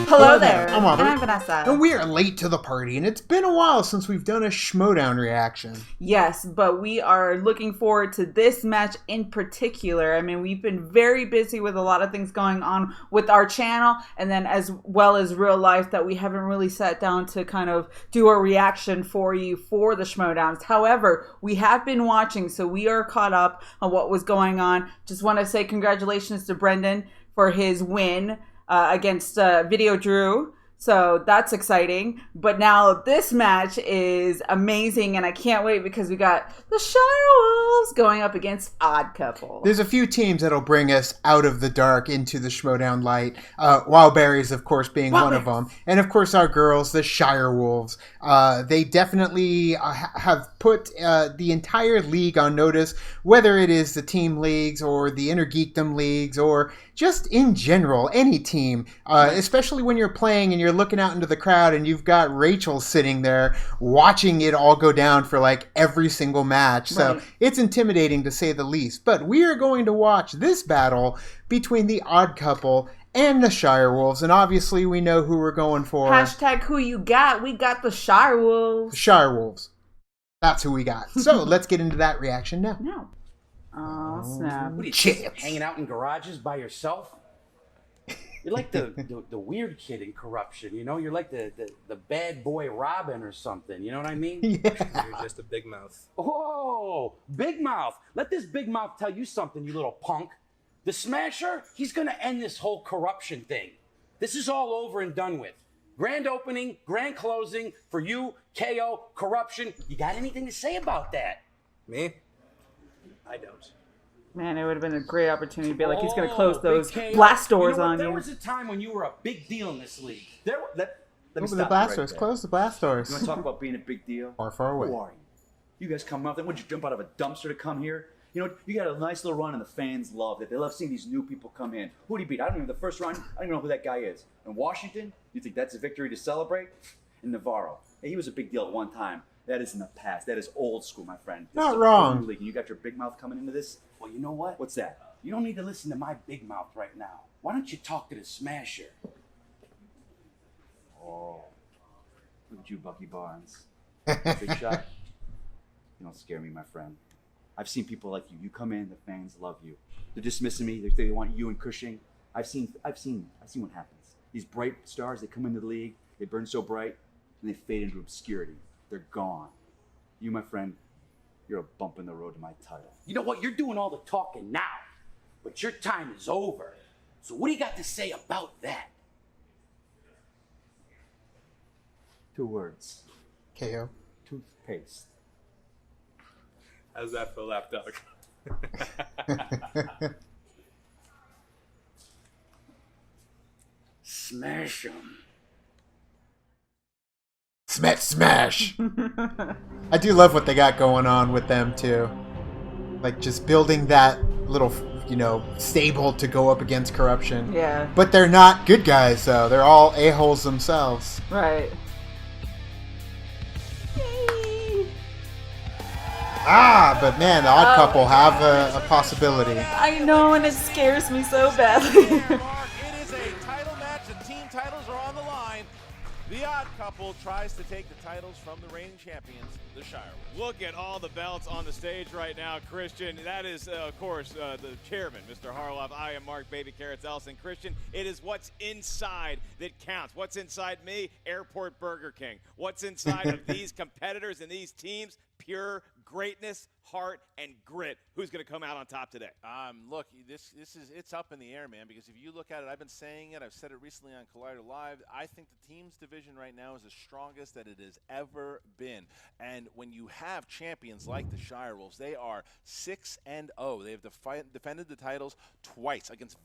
Hello there. I'm Robert. And I'm Vanessa. And we are late to the party, and it's been a while since we've done a Schmoedown reaction. Yes, but we are looking forward to this match in particular. I mean, we've been very busy with a lot of things going on with our channel, and then as well as real life, that we haven't really sat down to kind of do a reaction for you for the Schmoedowns. However, we have been watching, so we are caught up on what was going on. Just want to say congratulations to Brendan for his win against Video Drew. So that's exciting. But now this match is amazing, and I can't wait because we got the Shirewolves going up against Odd Couple. There's a few teams that'll bring us out of the dark into the Schmoedown light. Wildberries, of course, being one of them. And, of course, our girls, the Shirewolves. They definitely have put the entire league on notice, whether it is the team leagues or the Inner Geekdom leagues or just in general, any team, especially when you're playing and you're looking out into the crowd and you've got Rachel sitting there watching it all go down for like every single match. So it's intimidating to say the least. But we are going to watch this battle between the Odd Couple and the Shirewolves. And obviously we know who we're going for. Hashtag who you got. We got the Shirewolves. The Shirewolves. That's who we got. So let's get into that reaction now. No. Oh, snap. What are you, hanging out in garages by yourself? You're like the weird kid in Corruption, you know? You're like the bad boy Robin or something, you know what I mean? Yeah. You're just a big mouth. Oh, big mouth. Let this big mouth tell you something, you little punk. The Smasher, he's gonna end this whole corruption thing. This is all over and done with. Grand opening, grand closing for you, KO, Corruption. You got anything to say about that? Me? I don't. Man, it would have been a great opportunity to be like, he's going to close those blast doors on you. There was a time when you were a big deal in this league. Let me Open stop the blast right doors. there. Close the blast doors. You want to talk about being a big deal? Far away. Who are you? You guys come up, then would you jump out of a dumpster to come here? You know, you got a nice little run and the fans love it. They love seeing these new people come in. Who do you beat? I don't even, the first run, I don't even know who that guy is. In Washington, you think that's a victory to celebrate? In Navarro, hey, he was a big deal at one time. That is in the past. That is old school, my friend. This Not is a wrong. new league, and you got your big mouth coming into this? Well, you know what? What's that? You don't need to listen to my big mouth right now. Why don't you talk to the Smasher? Oh, look at you, Bucky Barnes. Big shot. You don't scare me, my friend. I've seen people like you. You come in, the fans love you. They're dismissing me. They want you and Cushing. I've seen what happens. These bright stars, they come into the league, they burn so bright, and they fade into obscurity. They're gone. You, my friend, you're a bump in the road to my title. You know what? You're doing all the talking now, but your time is over. So what do you got to say about that? 2 words. KO. Toothpaste. How's that for lapdog? Smash 'em. Smash! I do love what they got going on with them, too. Like, just building that little, stable to go up against Corruption. Yeah. But they're not good guys, though. They're all a-holes themselves. Right. But man, the Odd Couple have a possibility. I know, and it scares me so badly. It is a title match. The team titles are on the line. The Odd Couple tries to take the titles from the reigning champions, the Shirewolves. Look at all the belts on the stage right now, Christian. That is, of course, the chairman, Mr. Harloff. I am Mark Baby Carrots Ellison. Christian, it is what's inside that counts. What's inside me? Airport Burger King. What's inside of these competitors and these teams? Pure greatness, heart, and grit. Who's going to come out on top today? Look, it's up in the air, man, because if you look at it, I've been saying it, I've said it recently on Collider Live, I think the team's division right now is the strongest that it has ever been. And when you have champions like the Shirewolves, they are 6-0. They have defended the titles twice against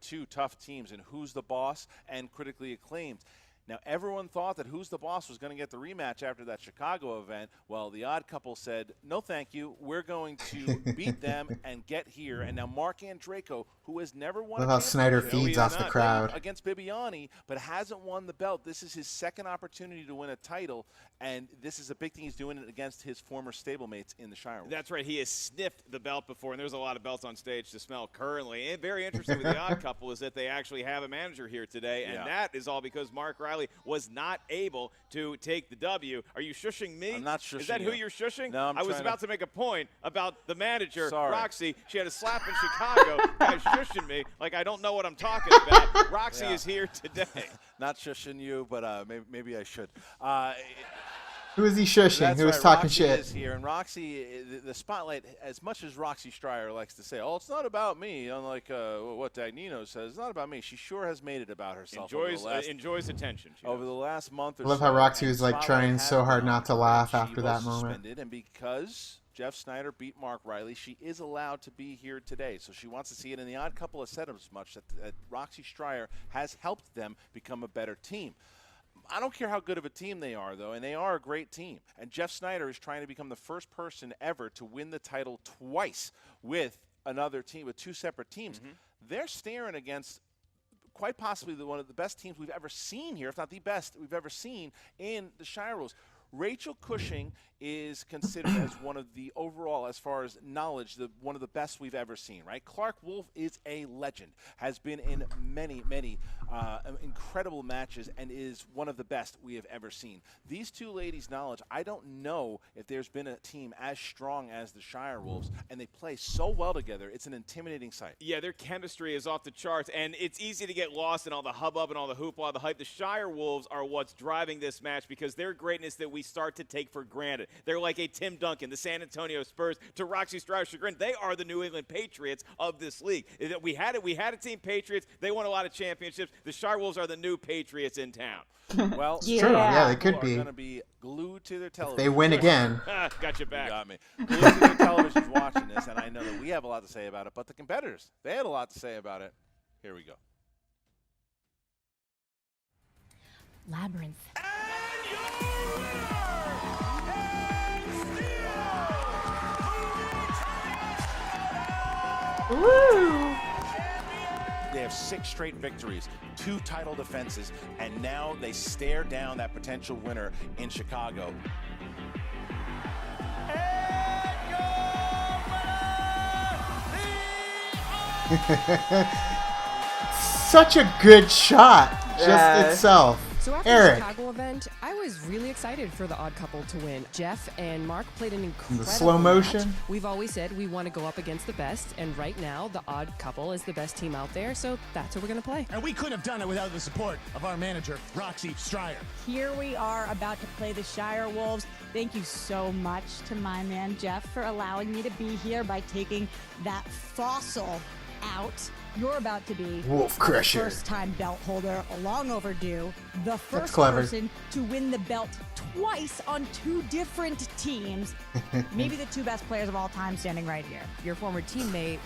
two tough teams in Who's the Boss and Critically Acclaimed. Now, everyone thought that Who's the Boss was going to get the rematch after that Chicago event. Well, the Odd Couple said, no, thank you. We're going to beat them and get here. And now Mark Andreyko, who has never won Love a how Snyder championship, feeds off the crowd against Bibiani, but hasn't won the belt. This is his second opportunity to win a title, and this is a big thing. He's doing it against his former stablemates in the Shirewolves. That's right. He has sniffed the belt before, and there's a lot of belts on stage to smell currently. And very interesting with the Odd Couple is that they actually have a manager here today, and that is all because Mark Riley was not able to take the W. Are you shushing me? I'm not shushing. Is that who you're shushing? No, I was about to make a point about the manager, Sorry. Roxy. She had a slap in Chicago. Guys shushing me like I don't know what I'm talking about. Roxy is here today. Not shushing you, but maybe I should. Who is he shushing? That's Who is right. talking Roxy shit? is here, and Roxy, the spotlight, as much as Roxy Stryer likes to say, "Oh, it's not about me," unlike what Dagnino says, it's not about me. She sure has made it about herself. Enjoys attention. Over the last month or I love so. how Roxy and was like Spotlight trying has so hard been not to on her, laugh and after she that was moment. suspended, and because Jeff Snyder beat Mark Riley, she is allowed to be here today. So she wants to see it, and the Odd Couple has said as much that Roxy Stryer has helped them become a better team. I don't care how good of a team they are, though, and they are a great team. And Jeff Snyder is trying to become the first person ever to win the title twice with another team, with two separate teams. They're staring against quite possibly one of the best teams we've ever seen here, if not the best we've ever seen in the Shirewolves. Rachel Cushing is considered as one of the overall, as far as knowledge, one of the best we've ever seen, right? Clark Wolf is a legend, has been in many, many incredible matches, and is one of the best we have ever seen. These two ladies' knowledge, I don't know if there's been a team as strong as the Shirewolves, and they play so well together. It's an intimidating sight. Yeah, their chemistry is off the charts, and it's easy to get lost in all the hubbub and all the hoopla, the hype. The Shirewolves are what's driving this match because their greatness that we start to take for granted. They're like a Tim Duncan, the San Antonio Spurs, to Roxy Strauss' chagrin. They are the New England Patriots of this league. We had a team Patriots. They won a lot of championships. The Shirewolves are the new Patriots in town. Well, It's true. Yeah, they could are be. going to be glued to their television. They win again. Got you back. You got me. Glued to their televisions watching this, and I know that we have a lot to say about it, but the competitors, they had a lot to say about it. Here we go. Labyrinth. Woo! They have 6 straight victories, 2 title defenses, and now they stare down that potential winner in Chicago. Such a good shot, just itself. So after Eric. the Chicago event, I was really excited for the Odd Couple to win. Jeff and Mark played an incredible slow motion. match. We've always said we want to go up against the best, and right now the Odd Couple is the best team out there, so that's what we're going to play. And we couldn't have done it without the support of our manager, Roxy Stryer. Here we are about to play the Shirewolves. Thank you so much to my man Jeff for allowing me to be here by taking that fossil out. You're about to be Wolf Crusher. first-time belt holder, long overdue. The first clever. person to win the belt twice on 2 different teams. Maybe the 2 best players of all time standing right here. Your former teammate,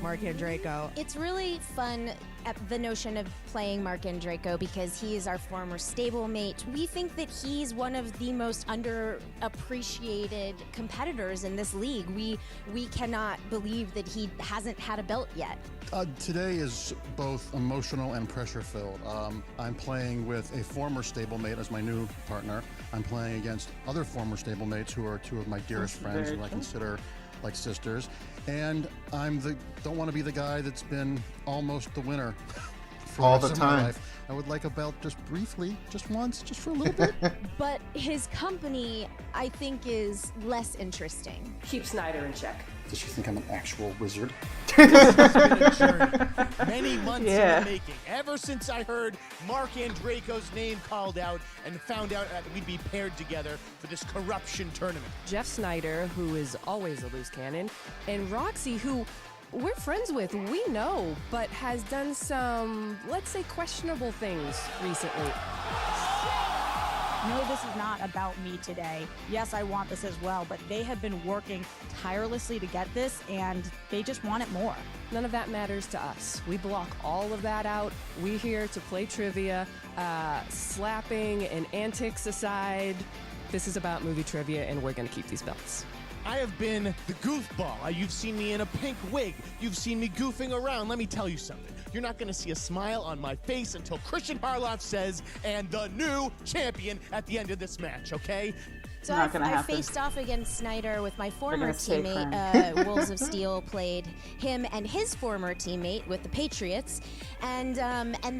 Mark Andreyko. It's really fun at the notion of playing Mark Andreyko because he is our former stablemate. We think that he's one of the most underappreciated competitors in this league. We cannot believe that he hasn't had a belt yet. Today is both emotional and pressure-filled. I'm playing with a former stablemate as my new partner. I'm playing against other former stablemates who are 2 of my dearest friends who I consider like sisters. And don't want to be the guy that's been almost the winner for All the the rest of my time. life. I would like a belt just briefly, just once, just for a little bit. But his company, I think, is less interesting. Keep Snyder in check. Does she think I'm an actual wizard? This has been a journey. Many months in the making. Ever since I heard Mark Andreyko's name called out and found out that we'd be paired together for this corruption tournament. Jeff Snyder, who is always a loose cannon, and Roxy, who we're friends with, we know, but has done some, let's say, questionable things recently. no, this is not about me today. Yes, I want this as well, but they have been working tirelessly to get this, and they just want it more. None of that matters to us. We block all of that out. We're here to play trivia, slapping and antics aside. This is about movie trivia, and we're going to keep these belts. I have been the goofball. You've seen me in a pink wig. You've seen me goofing around. Let me tell you something. You're not going to see a smile on my face until Christian Harloff says, and the new champion at the end of this match, okay? So I faced off against Snyder with my former teammate. Wolves of Steel played him and his former teammate with the Patriots, and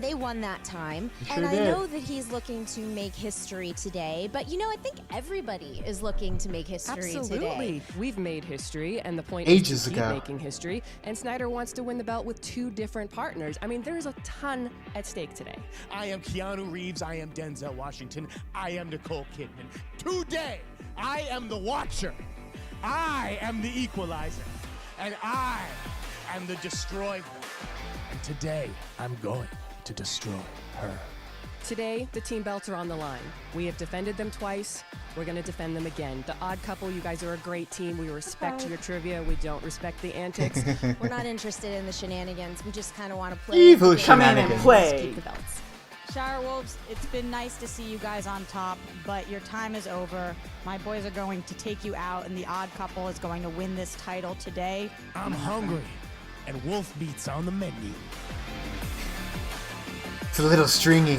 they won that time. And I know that he's looking to make history today, but I think everybody is looking to make history today. Absolutely. We've made history, and the point Ages is to ago. keep making history. And Snyder wants to win the belt with 2 different partners. I mean, there's a ton at stake today. I am Keanu Reeves. I am Denzel Washington. I am Nicole Kidman. Today, I am the Watcher. I am the Equalizer. And I am the Destroyer. And today, I'm going to destroy her. Today, the team belts are on the line. We have defended them twice. We're going to defend them again. The Odd Couple, you guys are a great team. We respect your trivia. We don't respect the antics. We're not interested in the shenanigans. We just kind of want to play. Evil Come in and play. Keep the belts. Shirewolves, it's been nice to see you guys on top, but your time is over. My boys are going to take you out, and the Odd Couple is going to win this title today. I'm hungry, and wolf meat's on the menu. It's a little stringy.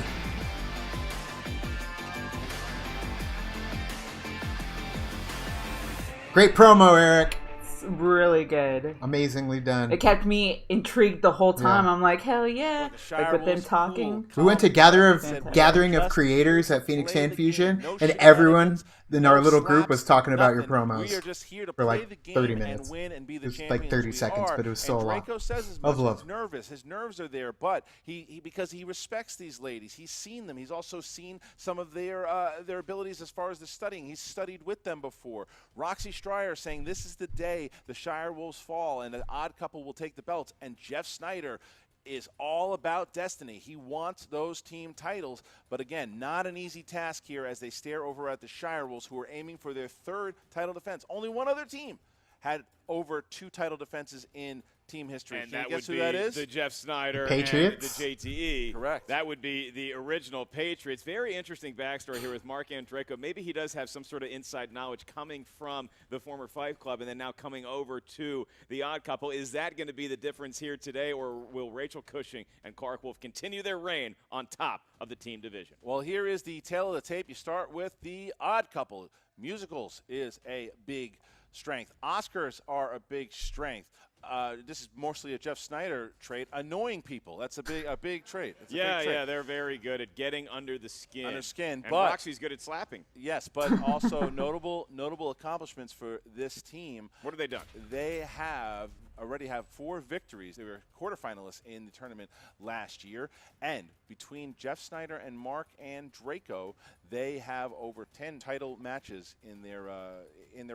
Great promo, Eric. It's really good. Amazingly done. It kept me intrigued the whole time. Yeah. I'm like, hell yeah. Like with them talking. We went to gathering of creators at Phoenix Fan Fusion, and everyone in our little group was talking about your promos for like 30 minutes. It was like 30 seconds, but it was so long. Draco says as Of much. love. He's nervous. His nerves are there, but he because he respects these ladies. He's seen them. He's also seen some of their abilities as far as the studying. He's studied with them before. Roxy Stryer saying this is the day the Shirewolves fall and the Odd Couple will take the belts. And Jeff Snyder is all about destiny. He wants those team titles, but again, not an easy task here as they stare over at the Shirewolves, who are aiming for their 3rd title defense. Only one other team had over 2 title defenses in team history. And Can you that guess would who be that is? the Jeff Snyder Patriots? and the JTE. Correct. That would be the original Patriots. Very interesting backstory here with Mark Andreyko. Maybe he does have some sort of inside knowledge coming from the former Fife Club and then now coming over to the Odd Couple. Is that going to be the difference here today, or will Rachel Cushing and Clark Wolf continue their reign on top of the team division? Well, here is the tail of the tape. You start with the Odd Couple. Musicals is a big strength. Oscars are a big strength. This is mostly a Jeff Snyder trait. Annoying people. That's a big trait. It's a big trait. Yeah, they're very good at getting under the skin. And but Roxy's good at slapping. Yes, but also notable accomplishments for this team. What have they done? They already have 4 victories. They were quarterfinalists in the tournament last year. And between Jeff Snyder and Mark Andreyko, they have over 10 title matches in their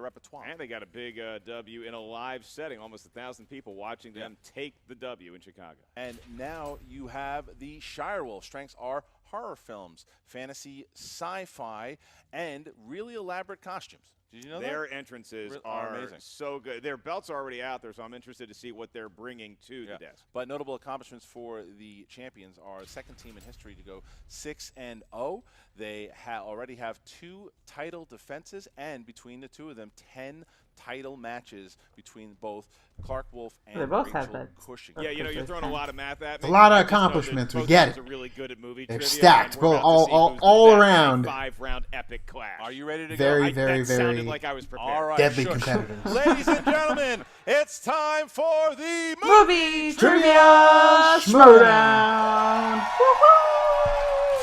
repertoire. And they got a big W in a live setting. Almost 1,000 people watching them take the W in Chicago. And now you have the Shirewolves. Strengths are horror films, fantasy, sci-fi, and really elaborate costumes. Did you know Their that? entrances are are amazing. so good. Their belts are already out there, so I'm interested to see what they're bringing to the desk. But notable accomplishments for the champions are the 2nd team in history to go 6-0. They already have 2 title defenses, and between the 2 of them, 10 title matches between both Clark Wolf and They both Rachel have that. Cushing. Yeah, you're throwing a lot of math at me. A lot of I just know that accomplishments. We both get teams it. are really good at movie They're trivia, stacked, and we're about to see all who's the all best around. in a 5-round epic clash. Are you ready to Very, go? very, That sounded very like I was prepared. All right, deadly sure. competitors. Ladies and gentlemen, it's time for the Movie Trivia Schmoedown.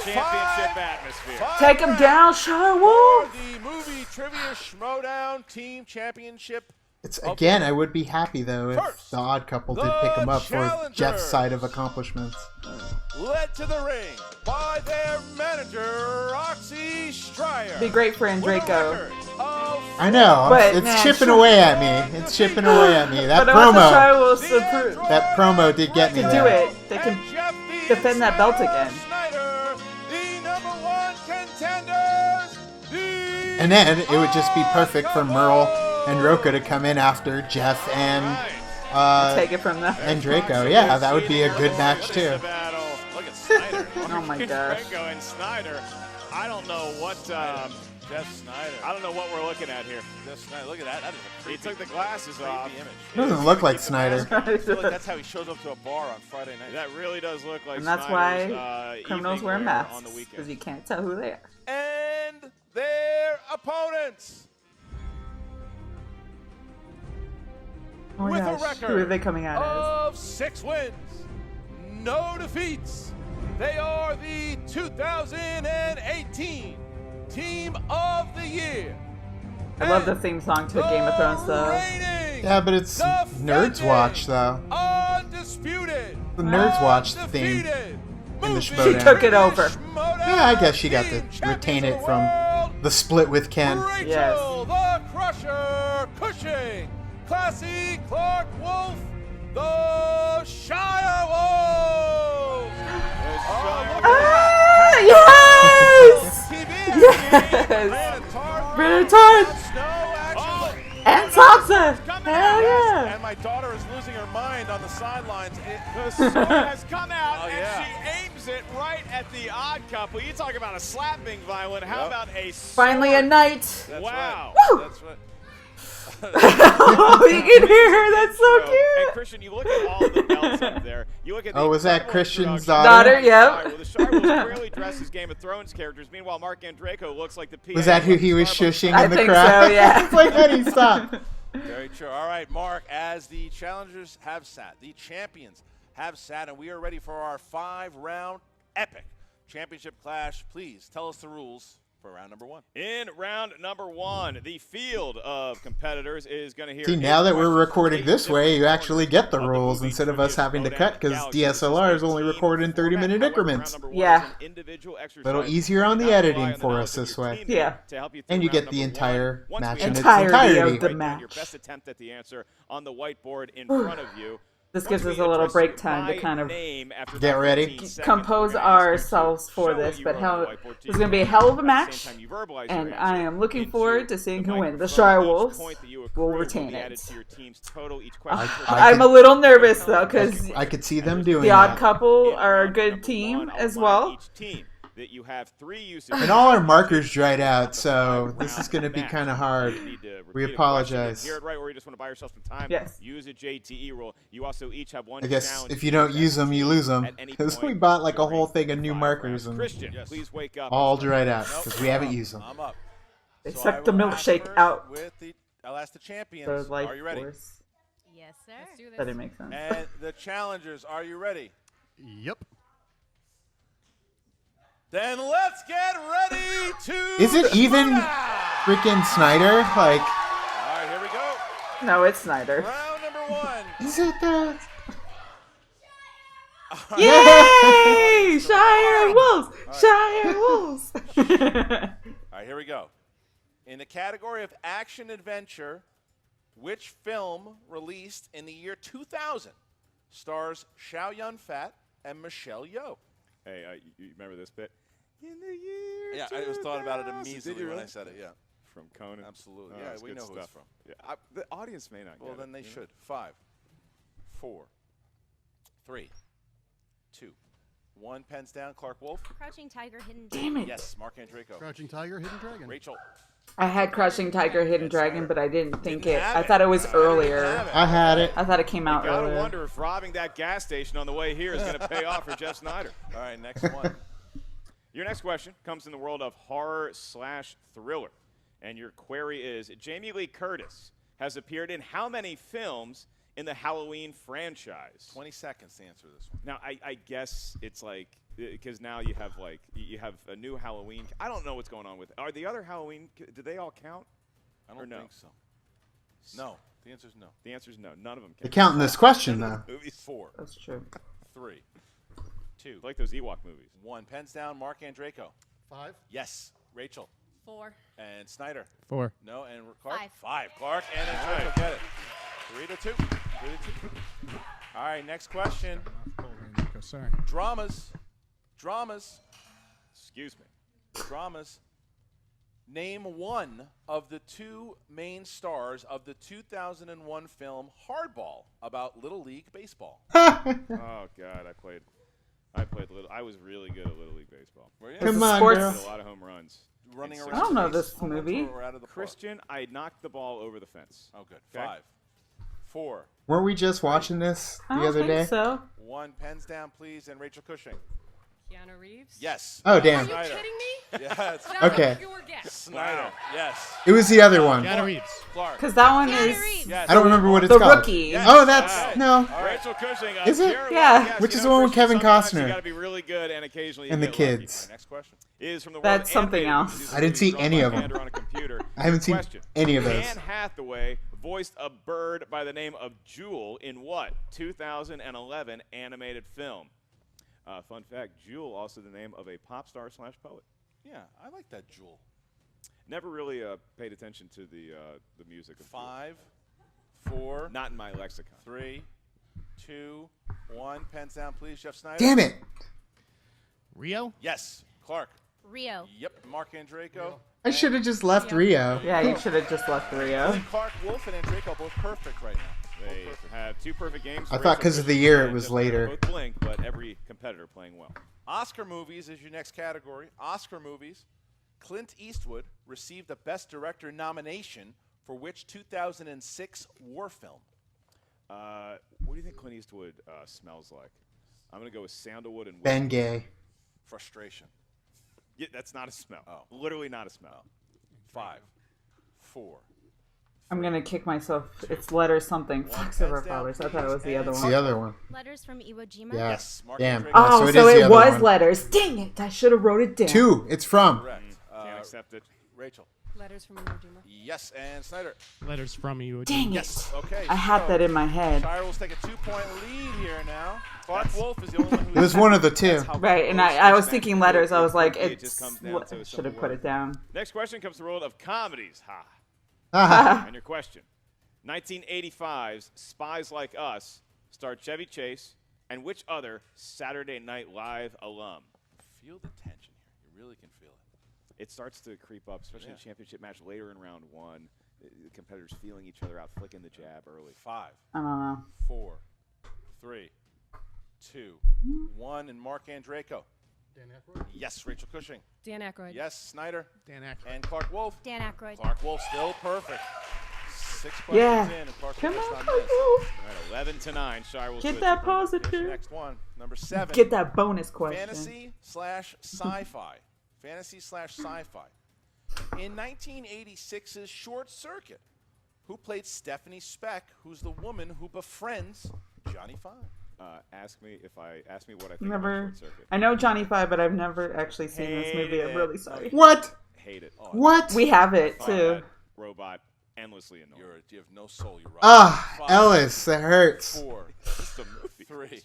Championship atmosphere. Take them down, Shirewolves. For the movie trivia Schmoedown team championship. It's again. I would be happy though if First, the Odd Couple did the pick him up for challengers. Jeff's side of accomplishments. Led to the ring by their manager, Roxy Stryer. Be great for With a Andreyko. record of I know. But, it's man, chipping sure. away at me. It's chipping away at me. That But I want the promo. Shirewolves to prove That promo did get me to there. do it. They can defend that belt again. Snyder, the #1 contender, And then it would just be perfect for Merle and Roka to come in after Jeff and take it from there. And Draco. Yeah, that would be a good match too. Look at Snyder. Oh my gosh. Draco and Snyder. I don't know what Jeff Snyder. I don't know what we're looking at here. Jeff Snyder. Look at that. That is a He creepy, took the glasses off. image. Doesn't look like Snyder. I feel like that's how he shows up to a bar on Friday night. That really does look like And that's Snyder's, why criminals evening wear wear masks, on the weekend. because you can't tell who they are. And their opponents. Oh my With a gosh, record who are they coming out as? of 6 wins, no defeats. They are the 2018 Team of the Year. I love the theme song to Game of Thrones, though. Yeah, but it's Nerds Watch, though. Undisputed. The Nerds Watch theme in the She Schmoedown. took it over. Yeah, I guess she got to retain it from the split with Ken. Rachel Yes. the Crusher Cushing, Classy Clark Wolf, the Shirewolves. Ah, yes! Yes! Brandon Tarn! And Sansa! Hell yeah! And my daughter is losing her mind on the sidelines. The sword has come out, Oh, yeah. and she aims it right at the odd couple. You talk about a slap being violent. How about a Finally a night! That's Wow. Right. Woo! That's right. Oh, you can hear her. That's so And cute. Christian, you look at all of the belts up there. You look at the Oh, was that incredible Christian's introduction. daughter? Yep. Well, the Shirewolves clearly dressed as Game of Thrones characters. Meanwhile, Mark Andreyko looks like the PA. Was that who he was Starbucks. shushing I in the think crowd? so, yeah. It's like, how do you stop? Very true. All right, Mark, as the challengers have sat, the champions have sat, and we are ready for our 5-round epic championship clash. Please tell us the rules for round number 1. In round number 1, the field of competitors is going to hear. See, now that we're 8 recording questions this from way, eight you actually get the corners of rules movie instead of us trivia having to Schmoedown cut because Galaxy. DSLR is only Team recorded in 30-minute format. However, increments. round number one Yeah. is an individual exercise. A little easier on the Not rely editing on the for knowledge us of this your way. teammate Yeah. to help you And through you get round the number entire one. Once match we in have its Entirety entirety. of the Write down match. your best attempt at the answer on the whiteboard in front of you. This Once gives we us a little address break you time to by kind of name after get about ready. 15 seconds, compose we're gonna ask you to ourselves for show what this, you but wrote on hell, the whiteboard to this is you. going to be a hell of a At the match, same time, you verbalize your and answer I am looking into forward to seeing the who wins. The microphone. Each Shirewolves point that you will accrue retain be added it. to your team's total. Each question I'm a little nervous, though, because I could see them doing the Odd that. Couple In are a round good number team one, I'll as remind well. each team that you have 3 uses. And all our markers dried out, so this is going to be kind of hard. We apologize. Hear it right, or you just want to buy yourself some time. Yes. Use a JTE rule. You also each have one. I guess challenge if you don't to use them, you lose them. at any Because we point bought like a during whole thing of new 5 markers rounds. and Christian, please wake up. all and start. dried out Nope, because we haven't used them. I'm up. They So sucked I the will ask milkshake first out. I'll ask the champions. The life Are you ready? force. Yes, sir. That didn't make sense. And the challengers, are you ready? Yep. Then let's get ready to. Is it even Schmoedown! freaking Snyder? Like, All right, here we go. No, it's Snyder. Round number 1. is it the... Yay! Shire Wolves! Shire Wolves! All right, here we go. In the category of action adventure, which film released in the year 2000 stars Xiao Yun Fat and Michelle Yeoh? Hey, you remember this bit? In the year. Yeah, I just thought about it 2000. immediately Did you when really? I said it. Yeah, From Conan. absolutely. Oh, Yeah, that's we good know who it's stuff. from. Yeah, the audience may not. Well, get then it, they you know? should. 5, 4, 3, 2, 1. Pens down. Clark Wolf. Crouching Tiger, Hidden Damn it. Yes. Mark Andreyko. Crouching Tiger, Hidden Dragon. Rachel. I had Crouching Tiger, Hidden Dragon, but I didn't think Didn't it. have I it. thought it was I didn't earlier. have it. I had it. I thought it came out You gotta earlier. wonder if robbing that gas station on the way here is going to pay off for Jeff Snyder. All right, next one. Your next question comes in the world of horror/thriller, and your query is: Jamie Lee Curtis has appeared in how many films in the Halloween franchise? 20 seconds to answer this one. Now, I guess it's like because now you have a new Halloween. I don't know what's going on with. Are the other Halloween? Do they all count? I Or don't no? think so. No. The answer is no. The answer is no. None of them They count. count in this question, though. Movies. 4, That's true. 3, 2, Like those Ewok movies. 1. Pens down. Mark Andreyko. 5. Yes. Rachel. 4. And Snyder. 4. No. And Clark. 5. 5. Clark and Andreyko get it. 3-2. 3-2. All right. Next question. Sorry. Dramas. Excuse me. Dramas. Name one of the two main stars of the 2001 film Hardball about Little League baseball. Oh God, I played little. I was really good at Little League baseball. Were you? Come on, Sports- girl. I did a lot of home runs. Running It's- around. I don't know the this base, home runs movie. or out of the park? Christian, I knocked the ball over the fence. Oh, good. Okay. 5, 4, Weren't we just watching this I the don't other think day? so. 1. Pens down, please. And Rachel Cushing. Keanu Reeves? Yes. Oh, damn. Are you Snyder. kidding me? Yes. Okay. Your guess. Snyder. Yes. It was the other one. Keanu Reeves. Clark. Because that one Keanu is Reeves. Yes. I don't remember what it's the called. rookie. Yes. Oh, that's All right. no. All right. Rachel Cushing. Is it? pure Yeah. luck. Yes, Which you is know, the one with Christian, Kevin sometimes You Costner. got to be really good, and occasionally you And the get lucky. kids. Next question. Is from the world That's of something animated else. movies I didn't see drawn any by of them. hand or on a computer. I haven't seen Question. any of those. Anne Hathaway voiced a bird by the name of Jewel in what 2011 animated film? Fun fact: Jewel, also the name of a pop star / poet. Yeah, I like that Jewel. Never really paid attention to the music of Jewel. 5, 4, Not in my lexicon. 3, 2, 1. Pens down, please. Jeff Snyder. Damn it. Rio? Yes. Clark. Rio. Yep. Mark Andreyko. I should have just left Rio. Yeah, you should have just left Rio. Clark, Wolf, and Andreyko both perfect right now. They have 2 perfect games. I thought 'cause of the year it was later. Both blink, but every competitor playing well. Oscar movies is your next category. Oscar movies. Clint Eastwood received a Best Director nomination for which 2006 war film? What do you think Clint Eastwood smells like? I'm gonna go with sandalwood and Ben whiskey. Gay. Frustration. Yeah, that's not a smell. Oh. Literally not a smell. 5, 4. I'm gonna kick myself. It's letter something. Fox of Our Fathers. I thought it was the other It's one. the other one. Letters from Iwo Jima. Yeah. Yes, Mark Damn. Andreyko. Oh, So it so is the it other was one. letters. Dang it! I should have wrote it down. 2. It's from. Correct. Can't accept it. Rachel. Letters from Iwo Jima. Yes, and Snyder. Letters from you. Dang it! Yes. Okay. I had that in my head. Shirewolves take a 2-point lead here now. Clark Wolf is the only one who. It was one of the two. Right, and I was thinking letters. I was like, It just it's. comes down to a Should have simple put word. it down. Next question comes to the world of comedies. Ha. Haha. And your question. 1985's Spies Like Us starred Chevy Chase and which other Saturday Night Live alum? Feel the tension here. You really can feel it. It starts to creep up, especially in the championship match later in round 1. The competitors feeling each other out, flicking the jab early. 5, I don't know. 4, 3, 2, 1, and Mark Andreyko. Dan Aykroyd? Yes, Rachel Cushing. Dan Aykroyd. Yes, Snyder. Dan Aykroyd. And Clark Wolf. Dan Aykroyd. Clark Wolf still perfect. 6 questions Yeah. in, and Clark Come Wolf on, on this. All right, 11-9. Shirewolves Get with that you. positive. Next one, number 7. Get that bonus question. Fantasy/sci-fi. Fantasy/sci-fi. In 1986's Short Circuit, who played Stephanie Speck, who's the woman who befriends Johnny Five? Ask me what I think Never. about Short Circuit. I know Johnny Five, but I've never actually seen this Hate movie. I'm it. really sorry. What? Hate it. What? We have it Find too. that robot endlessly annoying. You have no soul. You're right. Ah, 5, Ellis, that hurts. 4, Just a movie. 3,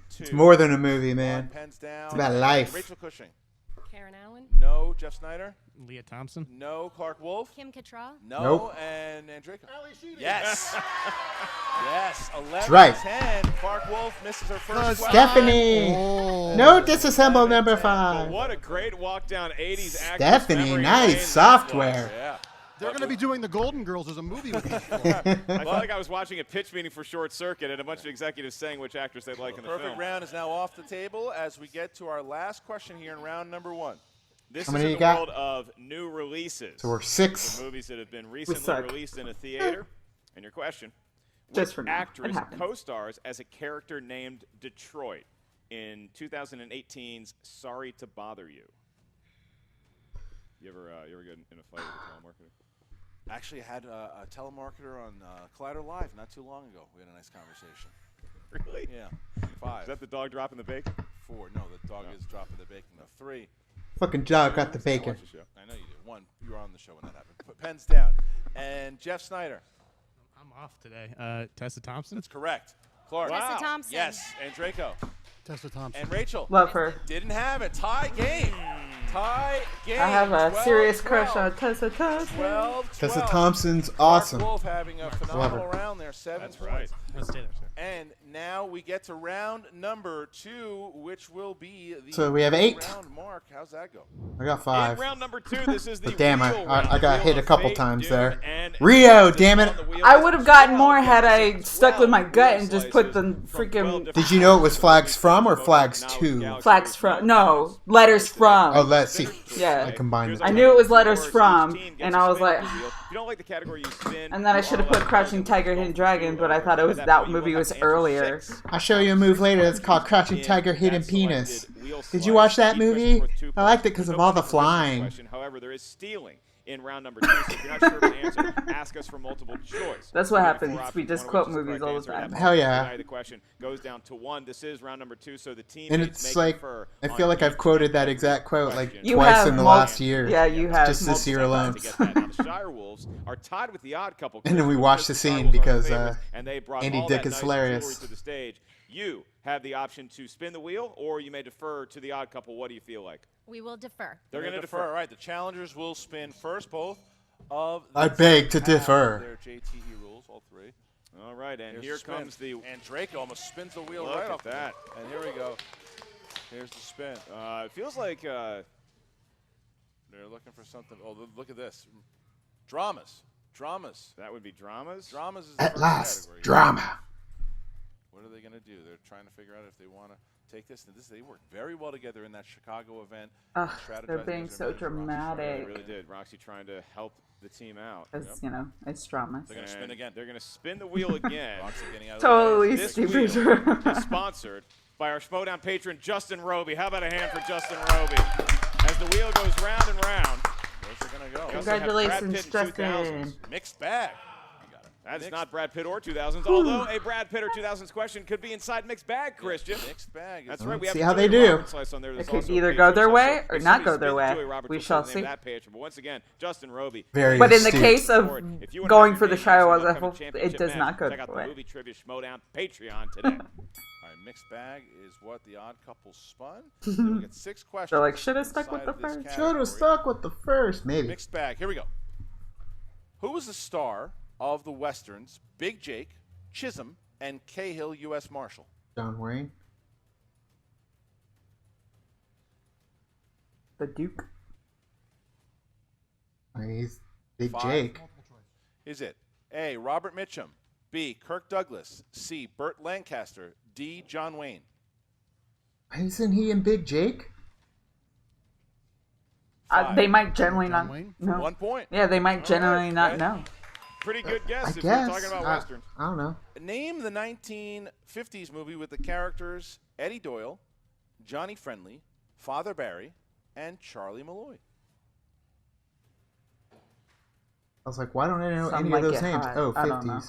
2. It's more than a movie, 1, man. pens down. It's about life. Rachel Cushing. Karen Allen. No. Jeff Snyder. Leah Thompson? No. Clark Wolf. Kim Cattrall. No. Nope. And Andreyko. Yes. Yes. 11, right. 10. Clark Wolf misses her first question. Stephanie. Oh. No disassemble number But 5. what a great walk down 80s actress Stephanie, memory nice lane that software. was. Yeah. They're going to be doing the Golden Girls as a movie with these four. I felt like I was watching a pitch meeting for Short Circuit and a bunch of executives saying which actress they'd like in the Perfect film. round is now off the table as we get to our last question here in round number 1. This How is many in you the got? world of new releases. So we're 6. The movies that have been recently suck. released in a theater. And your question. Just Which for now. It actress happens. co-stars as a character named Detroit in 2018's Sorry to Bother You? You ever get in a fight with a telemarketer? Actually, I had a telemarketer on Collider Live not too long ago. We had a nice conversation. Really? Yeah. 5. Is that the dog dropping the bacon? 4. No, the dog is dropping the bacon. No. 3. Fucking dog got the I bacon. watch the show. I know you did. 1. You were on the show when that happened. Put pens down. And Jeff Snyder. I'm off today. Tessa Thompson? That's correct. Clark. Tessa Thompson. Yes. And Draco. Tessa Thompson. And Rachel. Love her. Didn't have it. Tie game. Tie game. I have a 12, serious crush 12. on Tessa Thompson. 12. Tessa 12. Thompson's Clark awesome. Wolf having a phenomenal her. round there. 7 That's points. right. Let's stay there, sir. And now we get to round number 2, which will be the So we have 8. round mark. How's that go? I got 5. In round number 2, this is the But damn, wheel round. I got The hit wheel a couple of times Doom there. and Rio, Justice damn it. on the wheel. I would have gotten 12 more had I guesses, stuck with my 12 gut wheel and just put the slices from 12 freaking different Did you know it was rounds. flags from or flags to? flags from. No, letters from. Oh, let's see. Yeah. I combined I it. knew it was letters from, and I was like, If you don't like the category you spin, and then I should have put Crouching Tiger, Hidden Dragon, but I thought it was that movie was earlier. I'll show you a move later. It's called Crouching Tiger, Hidden Penis. Did you watch that movie? I liked it because of all the flying. However, there is stealing in round number 2, so if you're not sure of the answer, ask us for multiple choice. That's what We have happens. 4 options, We just one quote of which is movies correct all the answer. time. That Hell yeah. The question goes down to 1. This is round number 2, so the team And it's like, I feel like I've quoted that exact quote like You twice have in the last year. Yeah, you have. Just this year alone. to get that. Now, the Shirewolves are tied with the Odd Couple. And then we Chris, watched the Shirewolves scene are because favorites, and they brought Andy all Dick that is nice hilarious. jewelry to the stage. You have the option to spin the wheel, or you may defer to the Odd Couple. What do you feel like? We will defer. They're going to defer. All right, the challengers will spin first. Both of I the beg to have differ. Their JTE rules, all 3. All right, and Here's here the spin. comes the. And Draco almost spins the wheel Look right at off that. And here we go. Here's the spin. It feels like They're looking for something. Oh, look at this. Dramas. that would be dramas. Dramas is the At first last, category. drama. What are they going to do? They're trying to figure out if they want to take this. And they worked very well together in that Chicago event. Ugh, Strategizing they're being as so their manager, Roxy They dramatic. really did. Roxy trying to help the team out. Because, you know, it's drama. They're going to spin And again. They're going to spin the wheel again. Roxy getting out of Totally This stupid. wheel is sponsored by our Schmoedown patron, Justin Roby. How about a hand for Justin Roby? As the wheel goes round and round. Where's it going to go? We also have Brad Congratulations, Pitt in 2000s. Justin. Mixed bag. That is not Brad Pitt or 2000s, although a Brad Pitt or 2000s question could be inside mixed bag, Christian. Mixed bag. That's right. We have See a how they Julia do. Roberts slice on there. It There's could also a either page go for their us. way So or if not somebody go their spins way. Julia Roberts, We we'll shall put the name see. of that patron. But once again, Justin Roby. Very But in the astute. case of If you wanna going have for your the name mentioned Shirewolves, in the upcoming it championship does match, not go check out that the way. Movie Trivia Schmoedown Patreon today. All right, mixed bag is what the odd couple spun. We'll get 6 questions. They're like, should have stuck with inside the of this first. Should have category. stuck with the first, maybe. Mixed bag. Here we go. Who was the star of the westerns Big Jake, Chisholm, and Cahill U.S. Marshal? John Wayne. The Duke. He's Big 5. Jake. Is it A, Robert Mitchum, B, Kirk Douglas, C, Burt Lancaster, D, John Wayne? Isn't he in Big Jake? They might generally John not Wayne? know. 1 point. Yeah, they might generally not okay. know. Pretty good guess I if guess. you're talking about Western. I don't know. Name the 1950s movie with the characters Eddie Doyle, Johnny Friendly, Father Barry, and Charlie Malloy. I was like, why don't I know Some any might of those get names? high. Oh, I don't know.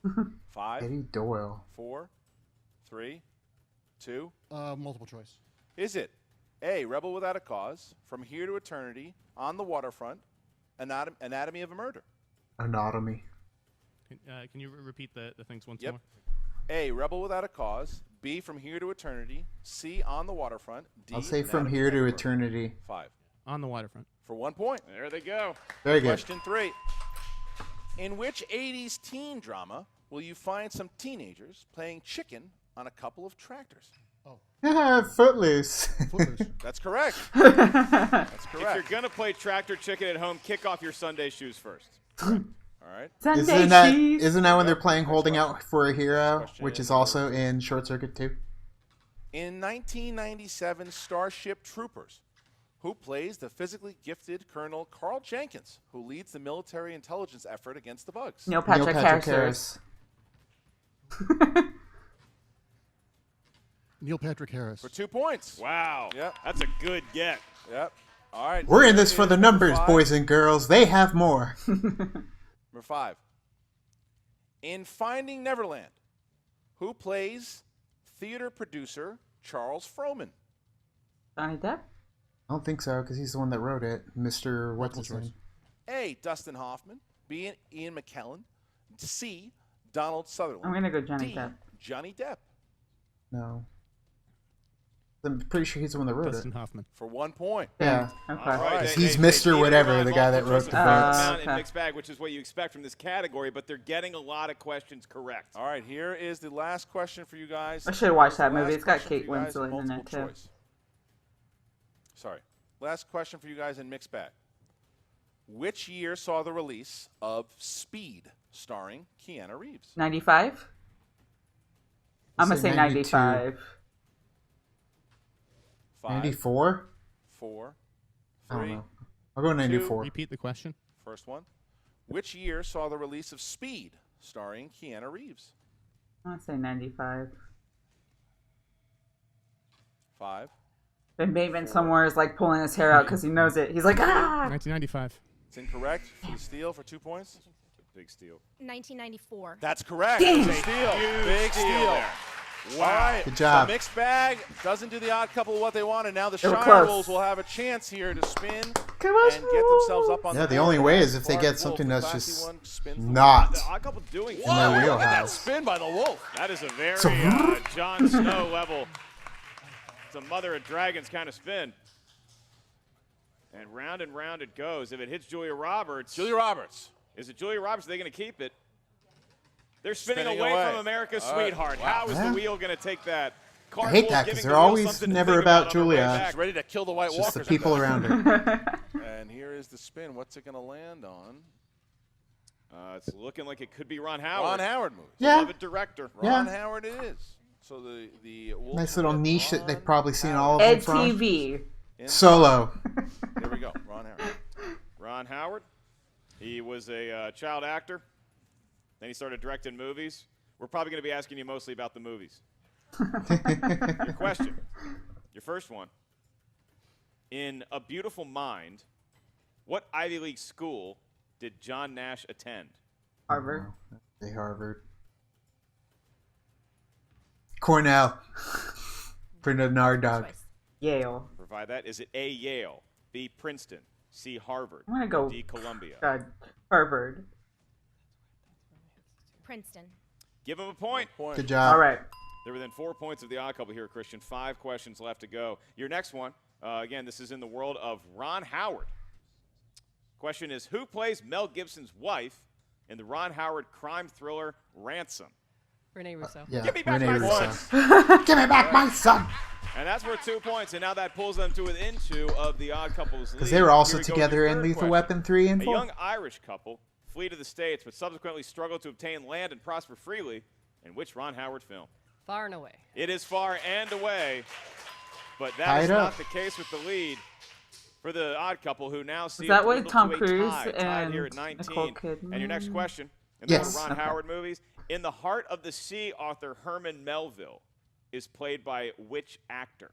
50s. 5, Eddie Doyle. 4, 3, 2. Multiple choice. Is it A, Rebel Without a Cause, From Here to Eternity, On the Waterfront, Anatomy of a Murder? Anatomy. Can you repeat the things once Yep. more? A, Rebel Without a Cause, B, From Here to Eternity, C, On the Waterfront, D, I'll say From Anatomy Here of a to Murder. Eternity. 5. On the waterfront. For 1 point. There they go. Very good. Question 3. In which 80s teen drama will you find some teenagers playing chicken on a couple of tractors? Footloose. Footloose. That's correct. That's If you're correct. going to play tractor chicken at home, kick off your Sunday shoes first. All right. Sunday cheese. Isn't that when they're playing Holding Out for a Hero, question which is is also in Short Circuit 2? In 1997 Starship Troopers, who plays the physically gifted Colonel Carl Jenkins, who leads the military intelligence effort against the bugs? Neil Patrick Harris. Neil Patrick Harris. For 2 points. Wow. Yep. That's a good get. Yep. All right. We're in Here this for is the number numbers, 5. boys and girls. They have more. Number 5. In Finding Neverland, who plays theater producer Charles Frohman? Johnny Depp? I don't think so, because he's the one that wrote it. Mr. What's his name? A, Dustin Hoffman, B, Ian McKellen, C, Donald Sutherland. I'm going to go Johnny D, Depp. Johnny Depp. No. I'm pretty sure he's the one that wrote Dustin it. Hoffman. For 1 point. Yeah. Okay. All right, He's Mr. Whatever, the guy that wrote the books. In mixed bag, which is what you expect from this category, but they're getting a lot of questions correct. All right, here is the last question for you guys. I should have watched that The movie. last It's got question Kate for you guys in Winslet in it, multiple too. choice. Sorry. Last question for you guys in mixed bag. Which year saw the release of Speed, starring Keanu Reeves? 95? I'm going to say 92. 95. 94? 4, I don't 3. know. I'll go 94. Repeat the question. First one. Which year saw the release of Speed, starring Keanu Reeves? I'm going to say 95. 5. And Bateman somewhere is like pulling his hair out because he knows it. He's like, ah! 1995. It's incorrect. For the steal for 2 points. Big steal. 1994. That's correct. Dang. Big steal. Big steal. there. Wow. All right. Good job. So mixed bag doesn't do the odd couple of what they wanted. Now the They were Shirewolves close. will have a chance here to spin Come on, and get themselves up on Yeah, the board. only way is if they Bart get Wolf, something the that's classy just one, spins the not The odd couple doing in their Look at that wheelhouse. spin by the Wolf. That is a very So- Jon Snow level. It's a Mother of Dragons kind of spin. And round it goes. If it hits Julia Roberts. Julia Roberts. Is it Julia Roberts? Are they going to keep it? They're spinning Spinning away away. from America's All right. Sweetheart. Wow. How is Yeah. the wheel going to take that? I hate that because they're always never about Julia. She's ready to kill the White It's Walkers. just the people around her. And here is the spin. What's it going to land on? It's looking like it could be Ron Howard. Ron Howard movie. Yeah. Beloved director. Ron Yeah. Howard it is. So the Wolves Nice will little get niche that Ron they've probably seen all of them Ed from. TV. in- Solo. There we go. Ron Howard. Ron Howard. He was a child actor. Then he started directing movies. We're probably going to be asking you mostly about the movies. Your question. Your first one. In A Beautiful Mind, what Ivy League school did John Nash attend? Harvard. Say Harvard. Cornell. Bernard Dog. Yale. Provide that. Is it A, Yale, B, Princeton, C, Harvard, I'm going to go D, Columbia? Harvard. Princeton. Give him a point. Good job. All right. They're within 4 points of the odd couple here, Christian. 5 questions left to go. Your next one, again, this is in the world of Ron Howard. Question is, who plays Mel Gibson's wife in the Ron Howard crime thriller Ransom? Renee Russo. Yeah, Give me back Renee my Russo. points. Give me back my son. And that's worth 2 points, and now that pulls them to within 2 of the odd couple's lead. Because they were also Here we go with together your in third Lethal question. Weapon 3 and A 4. young Irish couple flee to the States, but subsequently struggle to obtain land and prosper freely. In which Ron Howard film? Far and away. It is Far and Away, but that Tied is up. not the case with the lead for the odd couple, who now see that it with dwindle Tom to a Cruise tied and here at 19. Nicole Kidman? And your next question, in Yes. the Ron Okay. Howard movies, In the Heart of the Sea, author Herman Melville is played by which actor?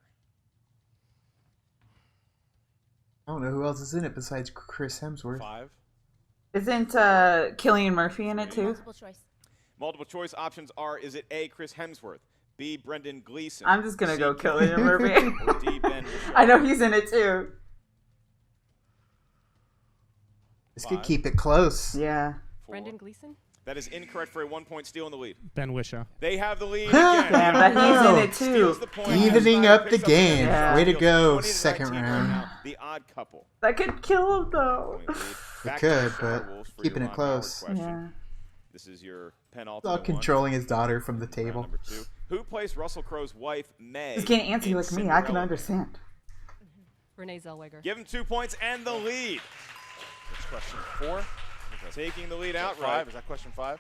I don't know who else is in it besides Chris Hemsworth. 5. Isn't Cillian Murphy in it, too? Multiple choice. Multiple choice options are, is it A, Chris Hemsworth, B, Brendan Gleeson? I'm just going to C, go Kelly Cillian Murphy. or D, Ben Whishaw? I know he's in it, too. This could 5. keep it close. Yeah. 4. Brendan Gleeson? That is incorrect for a 1-point steal in the lead. Ben Whishaw. They have the lead Huh. again. Yeah, but he's in it, Steals too. the point. Evening Snyder up the picks game. Yeah. Way to Steals go, 20 to second 19 right round. now. The odd couple. That could kill him, though. Point lead. It Back could, to the but Shirewolves for keeping your it Ron Howard close. question. Yeah. This is your He's all penultimate one. controlling his daughter from the Round table. number 2. Who plays Russell Crowe's wife, May? He's getting antsy in like me. I can Cinderella? understand. Renee Zellweger. Give him 2 points and the lead. That's question 4. Taking the lead 5. outright. Is that question 5?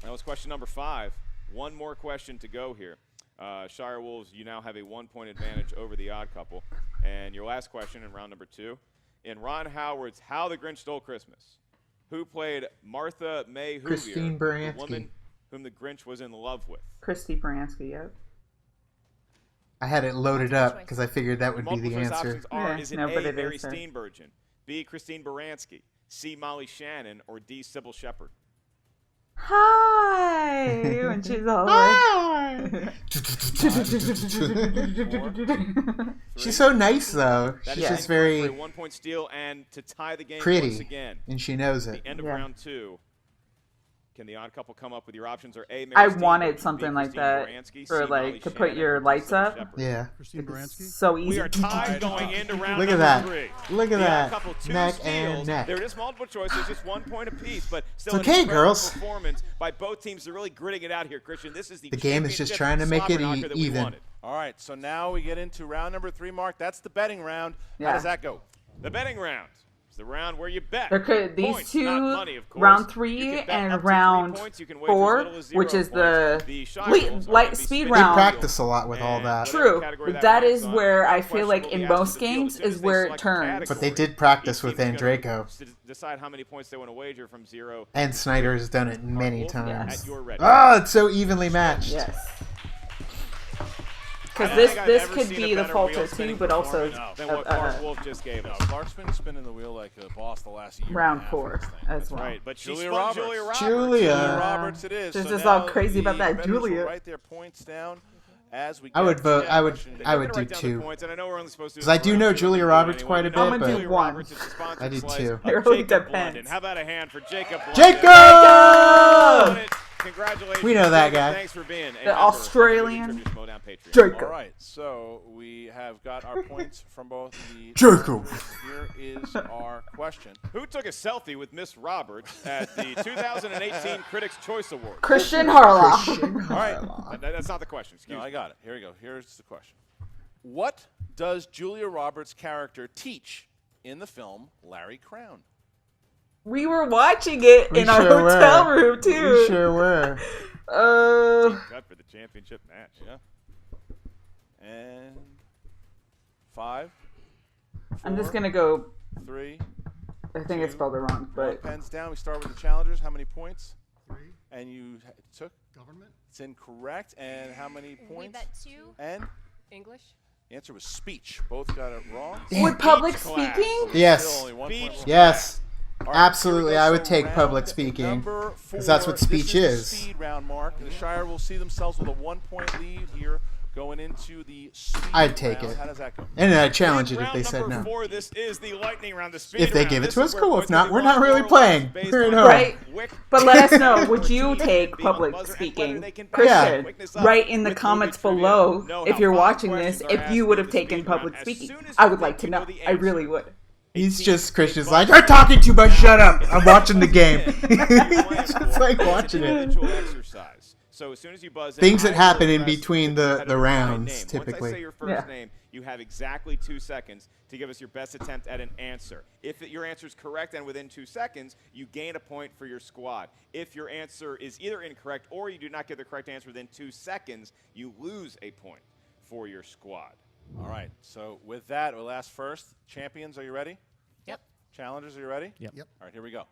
That was question number 5. One more question to go here. Shirewolves, you now have a 1-point advantage over the odd couple. And your last question in round number 2. In Ron Howard's How the Grinch Stole Christmas, who played Martha May Whovier, Christine the Baranski. woman whom the Grinch was in love with? Christy Baranski, yep. I had it loaded up because I figured that would be Multiple the choice answer. options are, Yeah, is it no, but A, it Mary is, sir. Steenburgen, B, Christine Baranski, C, Molly Shannon, or D, Sybil Shepherd? Hi! When she's all like... She's so nice, though. That She's is just incorrect very for a 1-point steal and to tie the game once pretty, again. and she knows The it. end of Yeah. round 2. Can the odd couple come up with your options? Or A, I Mary wanted Steenburgen, something B, like Christine that Baranski, for C, like Molly to put Shannon, your or lights Priscilla up. Shepherd. Yeah. Christine Baranski. So easy. We are tied going into round Look at number that. 3. Look at The odd that. couple, 2 Neck steals. and neck. There is multiple choices, just 1 point apiece, but still It's okay, an incredible girls. performance by both teams. They're really gritting it out here, Christian. This is the game is just championship trying to make it slobber knocker that we even. wanted. All right, so now we get into round number 3, Mark. That's the betting round. Yeah. How does that go? The betting round. It's the round where you bet. There could these Points, two, not money, of course. round You 3 can bet up and to 3 round points. You can wager as 4, little as 0 which is the points. Shirewolves are gonna light be speed spinning They round. practice a lot with all that. True, category but that that is ranks on. where I One feel question like will be in asked of most the field as games soon as is they where it select a turns. But they category. did practice Each with team's gonna Andraco. decide how many points they want to wager from 0. And Snyder has done it many Wolf, times. at your ready. Oh, it's so evenly matched. Yes. I Because don't this think I've this ever could seen be a the better Falter wheel-spinning too, but also performance than what Clark Wolf just gave us. Clark's been spinning the wheel like a boss the last year. round and a half 4 of this thing. as well. Right, but she Julia spun Roberts. Julia Roberts. Julia. Roberts it is. She's So just all now crazy about the that bettors will Julia. write their points down as we I would get vote. to I would. question. I would They're do gonna write down the 2. points, and I know we're only supposed to do Because I do round know 2, Julia but Roberts anyway. quite a bit, I'm gonna but do Julia 1. Roberts is the sponsored I do slice 2. of It really Jacob depends. London. How about a hand for Jacob London? Jacob! Congratulations. We know that Jacob, guy. Thanks for being a The member Australian of the Schmoedown Patreon. Jacob. All right, so we have got our points from both the Jacob. challengers. Here is our question. Who took a selfie with Miss Roberts at the 2018 Critics' Choice Awards? Christian Harloff. All right, that's not the question. Excuse No, me. I got it. Here we go. Here's the question. What does Julia Roberts' character teach in the film Larry Crown? We were watching it We in our sure hotel were. room too. We sure were. Cut for the championship match, yeah. And 5. I'm just 4, gonna go. 3. I think I spelled it wrong, but Pens down. We start with the challengers. How many points? 3. And you took? Government. It's incorrect. And how many points? We bet 2. And English. the answer was speech. Both got it wrong. with public class. speaking, Yes. Still only 1 point wrong. Yes. All right, Absolutely, here we go. I would So take round public speaking, number 'cause that's what 4. speech This is. the speed round, Mark. The Shire will see themselves with a 1-point lead here going into the speed I'd take round. it. How does that go? And I'd challenge it if Round they said number no. 4, this is the lightning round, the speed If they round. give it This to is us, where cool. points If not, will we're be not won really or playing. lost based We're on not. right? quick But let us know. number Would you 2, take be on the public buzzer, and speaking, whether they can back Christian? up, quickness up Write in the with comments movie trivia. below Know if how you're 5 watching questions this. are If asked you in would have the taken speed round. public As speaking, soon as I you would like think to you know. know the I really answer, would. He's just Christian's like, you're talking too much. Shut up. I'm watching the game. It's just like watching it. Individual exercise. So as soon as you buzz in, Things that I happen will in press between the the competitor by rounds, name. typically. Once I say your first Yeah. name, you have exactly 2 seconds to give us your best attempt at an answer. If your answer is correct and within 2 seconds, you gain a point for your squad. If your answer is either incorrect or you do not give the correct answer within 2 seconds, you lose a point for your squad. All right. So with that, we'll ask first. Champions, are you ready? Yep. Challengers, are you ready? Yep. All right, here we go.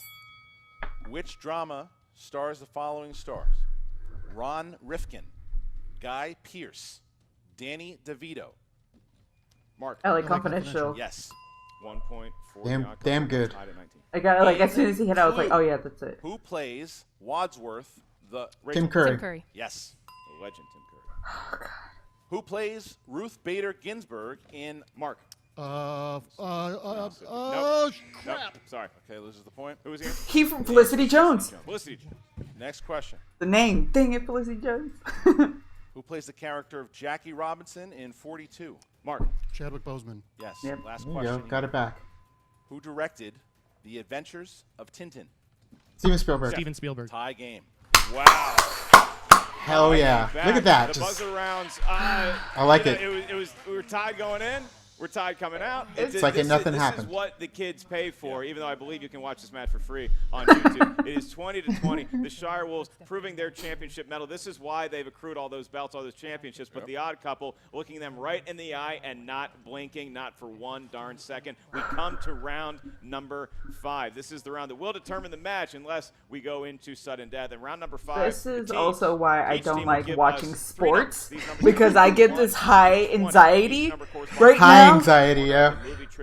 Which drama stars the following stars? Ron Rifkin, Guy Pearce, Danny DeVito. Mark. LA Confidential. Yes. 1 point for Damn- the Octo. damn good. Tied at 19. I got like as soon as he hit, I was like, oh yeah, that's it. Who plays Wadsworth, the Tim Curry. Tim Curry. Yes. The legend Tim Curry. Who plays Ruth Bader Ginsburg in Mark. Crap. Nope. Sorry. Okay, loses the point. Who was here? He from Felicity Jones. Felicity. Next question. The name. Dang it, Felicity Jones. Who plays the character of Jackie Robinson in 42? Mark. Chadwick Boseman. Yes. Yep. Last There you question. go. Got it back. Who directed The Adventures of Tintin? Steven Spielberg. Steven Spielberg. Tie game. Wow. Hell yeah. Back. Look at that. The Just, buzzer rounds. I like it. It was. We were tied going in. We're tied coming out. It's like nothing happened. This is what the kids pay for, even though I believe you can watch this match for free on YouTube. It is 20-20. The Shirewolves proving their championship medal. This is why they've accrued all those belts, all those championships. But the odd couple looking them right in the eye and not blinking, not for one darn second. We come to round number 5. This is the round that will determine the match unless we go into sudden death. And round number 5. This is also why I each don't team will like give watching us 3 numbers. sports, These numbers because are I get 1, this high 20. anxiety Each number corresponds right to High now. anxiety, yeah.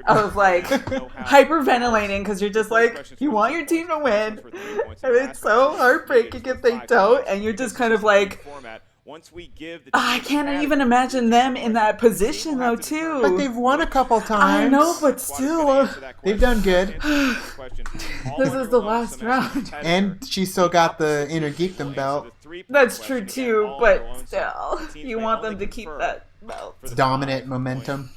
Of like hyperventilating because you're just like, you want your team to win, and it's so heartbreaking if they don't, and you're just kind of like, once we give the I teams can't categories, even imagine them in that position though, too. But they've won a couple times. I know, but still, They've done good. this is the last round. And she still got the Inner Geekdom belt. That's true too, but still, you want them to keep that belt. Dominant momentum.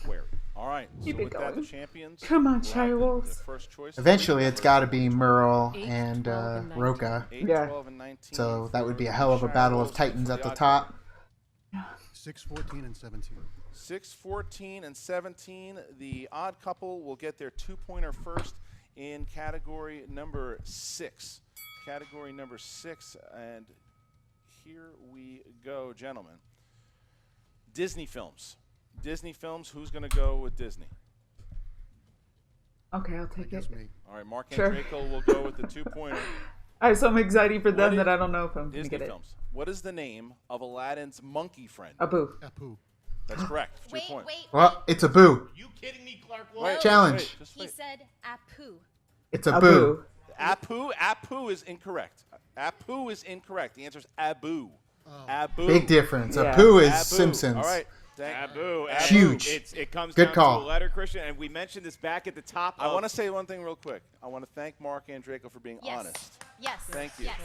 All right. Keep so it with that, going. the champions. Come on, the Shirewolves. first choice. Eventually, it's got to be Merle and Roka. 8, Yeah. 12, and 19 So that would be a for hell of a battle of Shirewolves titans for at the the odd top. 6, 14, and 17. 6, 14, and 17. The odd couple will get their 2-pointer first in category number 6. Category number 6, and here we go, gentlemen. Disney films. Disney films. Who's going to go with Disney? Okay, I'll take it. Me. All right, Mark Sure. Andreyko will go with the 2-pointer. I have some anxiety for them What that I don't know if I'm going to Disney get it. films. What is the name of Aladdin's monkey friend? Abu. Apu. That's correct. 2 Wait, points. wait. Well, it's a boo. You kidding me, Clark? Wait, Challenge. wait, just He wait. said Apu. It's a boo. Apu is incorrect. Apu is incorrect. The answer is Abu. Abu. Big difference. Yeah. A poo is Abu. Simpsons. All right. Abu. Huge. It comes Good down call. to a letter, Christian, and we mentioned this back at the top. I want to say one thing real quick. I want to thank Mark Andreyko for being Yes. honest. Yes. Thank you. Yes.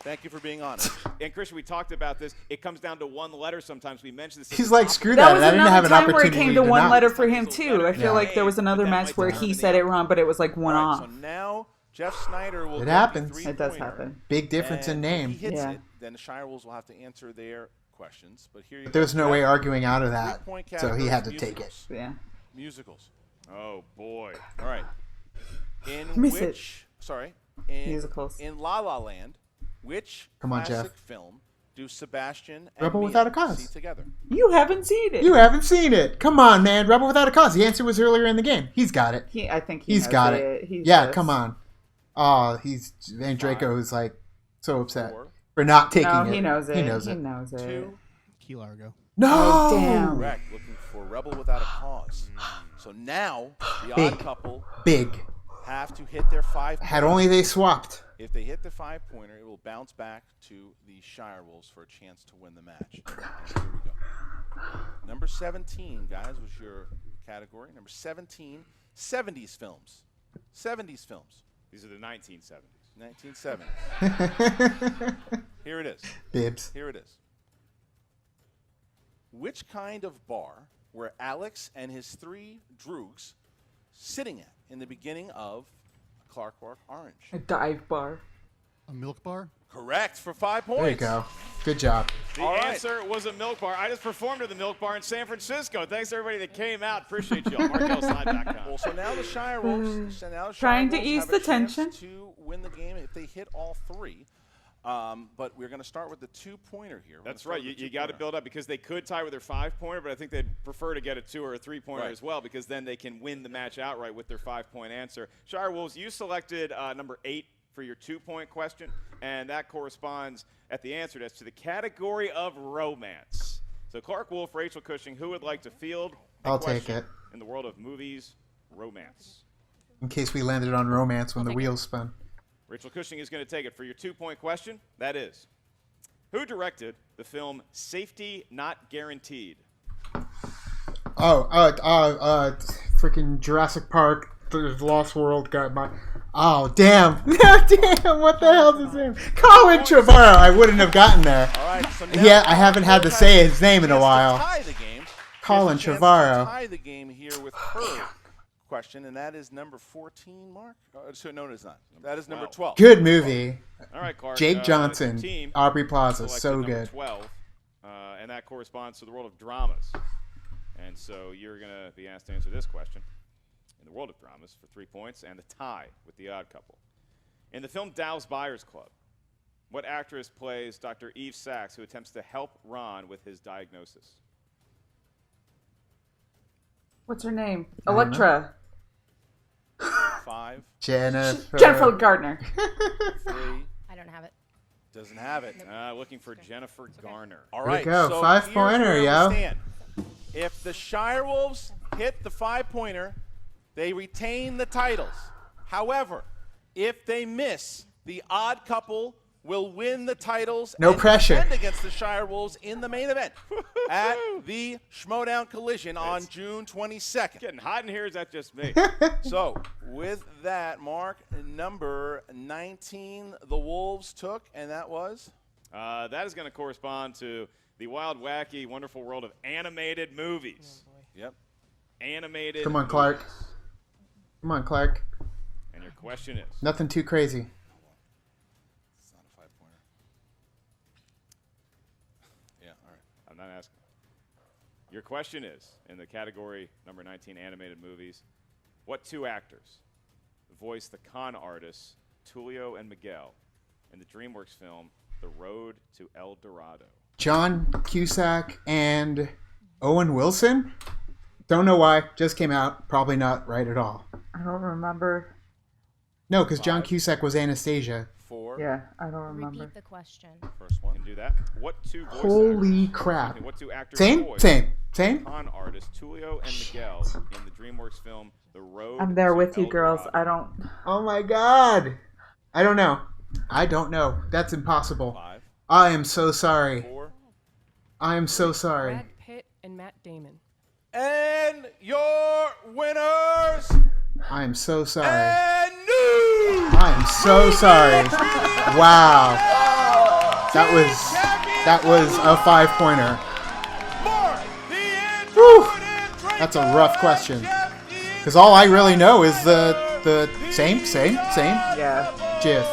Thank you for being honest. And Christian, we talked about this. It comes down to one letter sometimes. We mentioned this. at He's the like, top of screw the- That that. was I didn't have another an time where it opportunity came to to one not. letter for him too. I feel Yeah. like there was another But that match might where determine he the said it outcome. wrong, but it was like one All right, off. so now Jeff Snyder will It get happens. the It does 3-pointer. happen. Big difference in And name. If he hits Yeah. it, then the Shirewolves will have to answer their questions. But here you But go. there was no Jeff. way arguing out of that. 3-point So he category had to is take it. musicals. Yeah. Musicals. Oh boy. All right. In Miss it. which in Musicals. in La La Land, which Come on, classic Jeff. film do Sebastian and Rebel Mia Without a Cause. see together? You haven't seen it. You haven't seen it. Come on, man. Rebel Without a Cause. The answer was earlier in the game. He's got it. I think He's knows got it. He's Yeah, just- come on. Oh, and Draco is like so upset 4, for not taking No, it. he knows it. He knows it. 2, Key Largo. No. Oh, damn. correct. Looking for Rebel Without a Cause. So now the Big. odd couple Big. have to hit their 5. Had only they swapped. If they hit the 5-pointer, it will bounce back to the Shirewolves for a chance to win the match. Here we go. Number 17, guys, was your category. Number 17, 70s films. 70s films. These are the 1970s. 1970s. Here it is. Bibs. Here it is. Which kind of bar were Alex and his 3 droogs sitting at in the beginning of Clockwork Orange? A dive bar. A milk bar? Correct for 5 points. There you go. Good job. The answer was a milk bar. I just performed at the milk bar in San Francisco. Thanks to everybody that came out. Appreciate you all. MarkelSide.com. Well, so now the Shirewolves, Trying to Shirewolves ease have the a chance tension. to win the game if they hit all 3. But we're going to start with the 2-pointer here. That's right. You got to build up because they could tie with their 5-pointer, but I think they'd prefer to get a 2 or a 3-pointer Right. as well because then they can win the match outright with their 5-point answer. Shirewolves, you selected number 8 for your 2-point question, and that corresponds at the answer desk to the category of romance. So Clark Wolf, Rachel Cushing, who would like to field a I'll take question it. in the world of movies, romance? In case we landed on romance when the wheels spun. Rachel Cushing is going to take it for your 2-point question. That is, who directed the film Safety Not Guaranteed? Freaking Jurassic Park, the Lost World got my. Oh, damn. Damn, what the hell is his name? Colin Trevorrow. I wouldn't have gotten there. All right, so now Yeah, I haven't had to say his name in a chance to while. tie the game. Colin She has a chance Trevorrow. to tie the game here with her question, and that is number 14, Mark? So no, it's not. That is number 12. Good movie. All right, Clark. Jake your Johnson, team Aubrey Plaza, selected so number good. 12, and that corresponds to the world of dramas. And so you're going to be asked to answer this question in the world of dramas for 3 points and the tie with the odd couple. In the film Dallas Buyers Club, what actress plays Dr. Eve Sachs, who attempts to help Ron with his diagnosis? What's her name? don't know. Electra. 5, Jennifer Gardner. 3, I don't have it. doesn't have it. Looking for Jennifer Garner. All There you right, go. so 5-pointer, here's where we yo. stand. If the Shirewolves hit the 5-pointer, they retain the titles. However, if they miss, the odd couple will win the titles No and pressure. defend against the Shirewolves in the main event at the Schmoedown Collision on June 22nd. Getting hot in here, is that just me? So, with that, Mark, number 19, the Wolves took, and that was? That is going to correspond to the wild, wacky, wonderful world of animated movies. Yep. Animated Come on, Clark. movies. Come on, Clark. And your question is? Nothing too crazy. It's not a 5-pointer. Yeah, all right. I'm not asking. Your question is, in the category number 19, animated movies, what two actors voiced the con artists Tulio and Miguel in the DreamWorks film The Road to El Dorado? John Cusack and Owen Wilson? Don't know why. Just came out. Probably not right at all. I don't remember. No, because John Cusack was Anastasia. 4. Yeah, I don't remember. Repeat the question. First one. Can do that. What two voice Holy actors, crap. What two actors Same? voiced Same? con artists Tulio and Miguel in the DreamWorks film The Road I'm there to with you, El girls. Dorado? I don't. Oh my god. I don't know. That's impossible. 5. I am so sorry. 4. I am so sorry. Brad Pitt and Matt Damon. And your winners I am so sorry. and new I am so sorry. Wow. That was a 5-pointer. Whew. That's a rough question. Because all I really know is the same Yeah. GIF.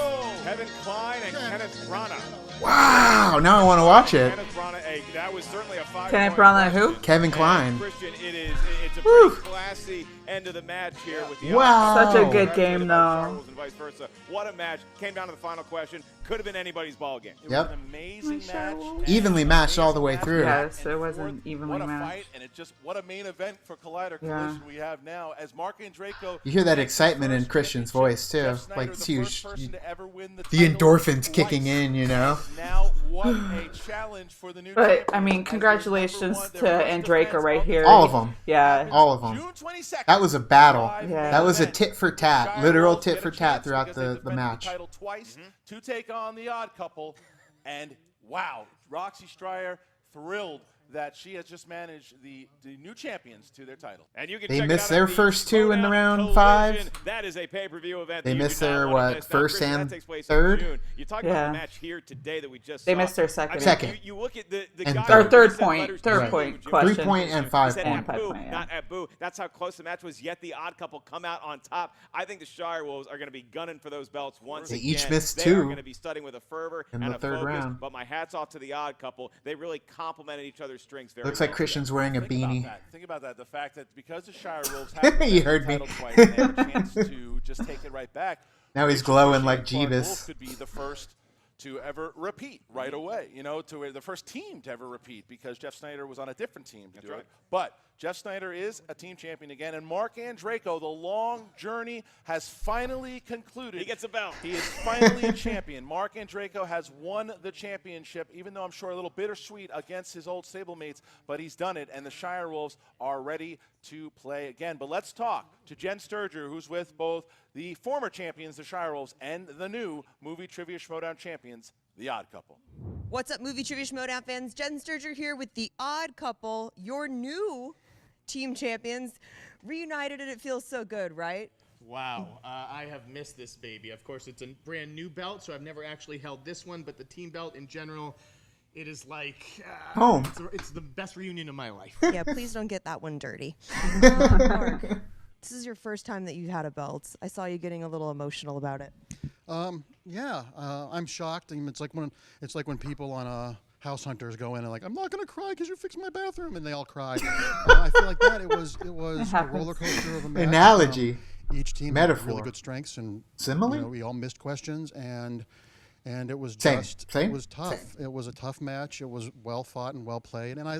Kevin Kline and Kenneth Branagh. Wow. Now I want to watch it. Kenneth Branagh, that was certainly a 5-point Kenneth Branagh, who? question. Kevin And Kline. Christian, it's a Whew. pretty classy end of the match here with the Wow. Such a Oh. good game, though. Shirewolves and vice versa. What a match. Came down to the final question. Could have been anybody's ball game. It Yep. was an amazing match. Evenly matched all the way through. Yes, it wasn't evenly What a matched. fight, and what a main event for Collider Yeah. Collision we have now. As Mark and Draco, You hear that takes excitement in first Christian's championship. voice, too. Jeff Snyder, Like, it's the huge. first person to ever win the The title endorphins twice. kicking in, you know? Now, what a challenge for the new But, champions. I mean, As their congratulations number one, to their first Andraka defense right of the here. All of them. Yeah. All of them. June 22nd. That was a battle. Yeah. That was a tit for tat. Shirewolves Literal get tit a for chance tat throughout because they the defended match. title twice to take on the Odd Couple, and wow, Roxy Stryer thrilled that she has just managed the new champions to their title. And you can They check it missed out their at the first two in the Schmoedown round Collision. 5. That is a pay-per-view event. They that you missed do not their, wanna what, miss. Now, first Christian, and that takes place third? In June. You talk Yeah. about the match here today that we just They saw. missed their second. I mean, Second. You look at the And guy third. who Third said point. letters Third to point Jim question. 3-point and He 5 said point. at boo, Yeah. not at boo. That's how close the match was. Yet the Odd Couple come out on top. I think the Shirewolves are going to be gunning for those belts once They again. each missed They two are going to be studying with a fervor in and the a third focus. round. But my hats off to the Odd Couple. They really complemented each other's strengths very Looks well like Christian's wearing a beanie. Think about that. The fact that because the Shirewolves have You defended heard the me. title twice, and they have a chance to just take it right back. Now he's Rachel glowing Christian like and Clark Jeebus. Wolf could be the first to ever repeat right away. You know, the first team to ever repeat because Jeff Snyder was on a different team to do it. But Jeff Snyder is a team champion again, and Mark Andraco, the long journey has finally concluded. He gets a belt. He is finally a champion. Mark Andraco has won the championship, even though I'm sure a little bittersweet against his old stablemates, but he's done it, and the Shirewolves are ready to play again. But let's talk to Jen Sturger, who's with both the former champions, the Shirewolves, and the new Movie Trivia Schmoedown champions, the Odd Couple. What's up, Movie Trivia Schmoedown fans? Jen Sturger here with the Odd Couple, your new team champions. Reunited, and it feels so good, right? Wow, I have missed this baby. Of course, it's a brand new belt, so I've never actually held this one, but the team belt in general, it is like Home. It's the best reunion of my life. Yeah, please don't get that one dirty. Mark, this is your first time that you've had a belt. I saw you getting a little emotional about it. I'm shocked. I mean, it's like when people on House Hunters go in and like, I'm not gonna cry because you fixed my bathroom, and they all cry. I feel like that. It was a roller coaster of a match. Analogy. Each team Metaphor. had really good strengths, and Simile? you know, we all missed questions, and it was Same. it was tough. It was a tough match. It was well fought and well played, and I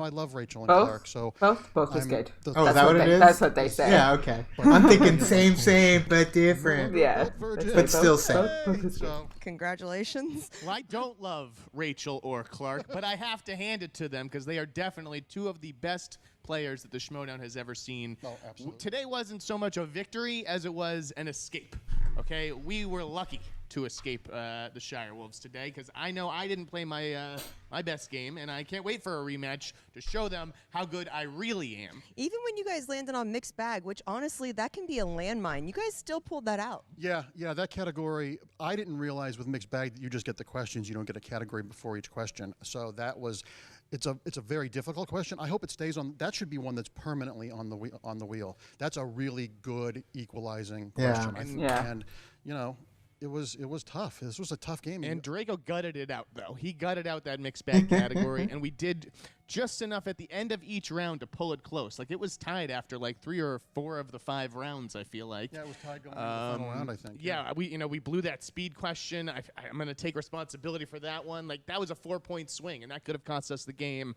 love Rachel and Both? Clark. So Both was I'm- good. Oh, is that what it is? That's what they say. Yeah, okay. I'm thinking same, but different. Yeah. But still same. So Congratulations. Well, I don't love Rachel or Clark, but I have to hand it to them because they are definitely two of the best players that the Schmoedown has ever seen. Oh, absolutely. Today wasn't so much a victory as it was an escape. Okay, we were lucky to escape the Shirewolves today because I know I didn't play my my best game, and I can't wait for a rematch to show them how good I really am. Even when you guys landed on mixed bag, which honestly, that can be a landmine, you guys still pulled that out. Yeah, that category, I didn't realize with mixed bag that you just get the questions. You don't get a category before each question. So that was, it's a very difficult question. I hope it stays on. That should be one that's permanently on the wheel. That's a really good equalizing question. And you know, it was tough. This was a tough game. And Draco gutted it out, though. He gutted out that mixed bag category, and we did just enough at the end of each round to pull it close. Like, it was tied after, like, 3 or 4 of the 5 rounds, I feel like. Yeah, it was tied going into the final round, I think. Yeah, we blew that speed question. I'm going to take responsibility for that one. Like, that was a 4-point swing, and that could have cost us the game.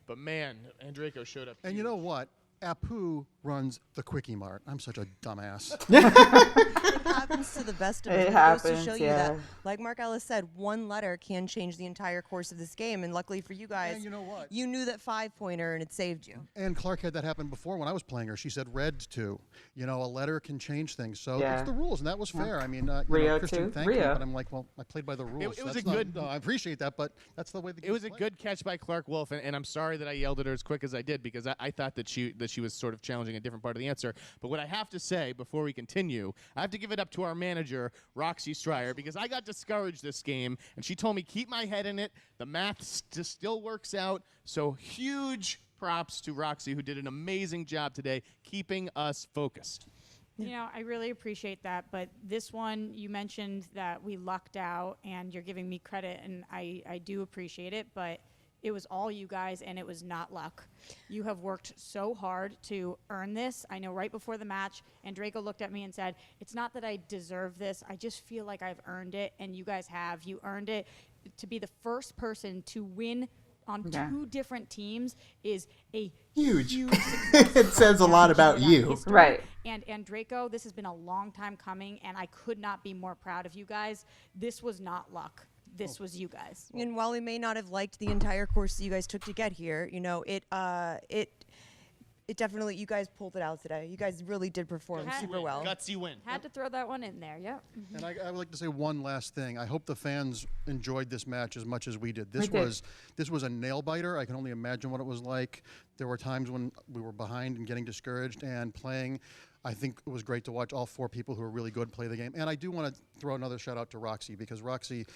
But, man, Draco showed up. And you know what? Apu runs the Quickie Mart. I'm such a dumbass. It happens to the best of us. It It happens, goes to show you that, yeah. like Mark Ellis said, one letter can change the entire course of this game. And luckily for you guys, And you know what? you knew that 5-pointer and it saved you. And Clark had that happen before when I was playing her. She said reds too. You know, a letter can change things. So Yeah. it's the rules, and that was fair. I mean, Rio Christian, too. thank Rio. you, but I'm like, well, I played by the rules. It was That's a not- good- no, I appreciate that, but that's the way the It was a good catch by Clark Wolf, and I'm sorry that I yelled at her as quick as I did because I thought that she was sort of challenging a different part of the answer. But what I have to say before we continue, I have to give it up to our manager, Roxy Stryer, because I got discouraged this game, and she told me keep my head in it. The math still works out. So huge props to Roxy, who did an amazing job today keeping us focused. You know, I really appreciate that, but this one, you mentioned that we lucked out, and you're giving me credit, and I do appreciate it, but it was all you guys, and it was not luck. You have worked so hard to earn this. I know right before the match, and Draco looked at me and said, it's not that I deserve this, I just feel like I've earned it, and you guys have. You earned it. To be the first person to win on 2 different teams is a Huge. success. It says a lot about Showdown you. history. Right. And Draco, this has been a long time coming, and I could not be more proud of you guys. This was not luck. This was you guys. And while we may not have liked the entire course that you guys took to get here, you know, it definitely, you guys pulled it out today. You guys really did perform super well. Gutsy win. Had to throw that one in there, yep. And I would like to say one last thing. I hope the fans enjoyed this match as much as we did. This We did. was a nail biter. I can only imagine what it was like. There were times when we were behind and getting discouraged and playing. I think it was great to watch all 4 people who are really good play the game. And I do want to throw another shout out to Roxy, because Roxy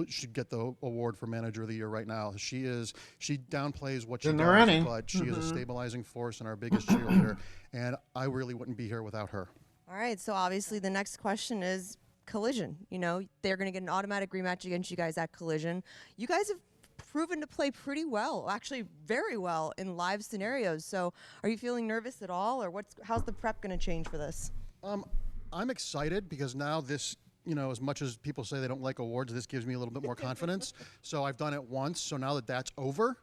should get the award for Manager of the Year right now. She downplays what she In the does, running. but she is a stabilizing force and our biggest cheerleader. And I really wouldn't be here without her. All right, so obviously the next question is Collision. You know, they're going to get an automatic rematch against you guys at Collision. You guys have proven to play pretty well, actually very well in live scenarios. So are you feeling nervous at all, or how's the prep going to change for this? I'm excited because now this, you know, as much as people say they don't like awards, this gives me a little bit more confidence. So I've done it once. So now that that's over,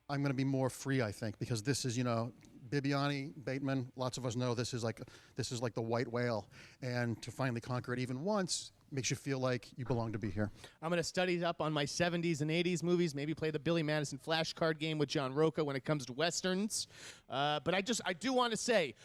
I'm going to be more free, I think, because this is, you know, Bibiani, Bateman, lots of us know this is like the white whale. And to finally conquer it even once makes you feel like you belong to be here. I'm going to study up on my 70s and 80s movies, maybe play the Billy Madison flashcard game with John Roca when it comes to Westerns. But I do want to say,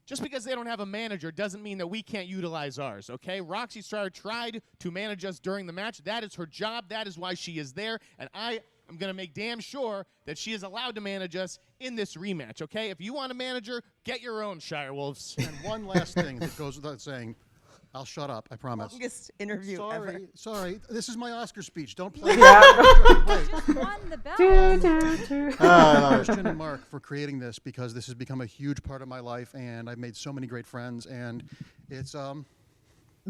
just because they don't have a manager doesn't mean that we can't utilize ours, okay? Roxy Stryer tried to manage us during the match. That is her job. That is why she is there. And I'm going to make damn sure that she is allowed to manage us in this rematch, okay? If you want a manager, get your own, Shirewolves. And one last thing that goes without saying, I'll shut up, I promise. Longest interview ever. Sorry. This is my Oscar speech. Don't play. Just won the belt. Christian and Mark for creating this, because this has become a huge part of my life, and I've made so many great friends, and it's one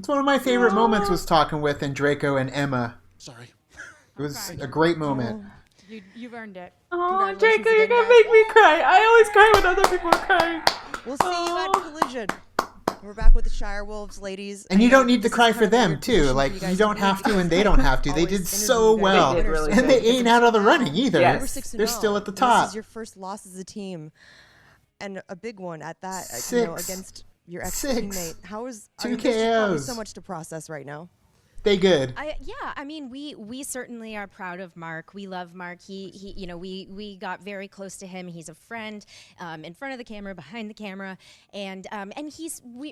of my favorite moments was talking with and Draco and Emma. Sorry. It was a great moment. You've earned it. Oh, Draco, you're going to make me cry. I always cry when other people are crying. We'll see you at Collision. We're back with the Shirewolves, ladies. And you don't need to cry for them, too. Like, you don't have to and they don't have to. They did so well. They did really And they good. ain't out of the running either. Yes. They're still at the This top. is your first loss as a team, and a big one at that. Six. You know, against your ex-teammate. How is 2 there's probably KOs. so much to process right now. They good. I mean, we certainly are proud of Mark. We love Mark. He we got very close to him. He's a friend, in front of the camera, behind the camera, and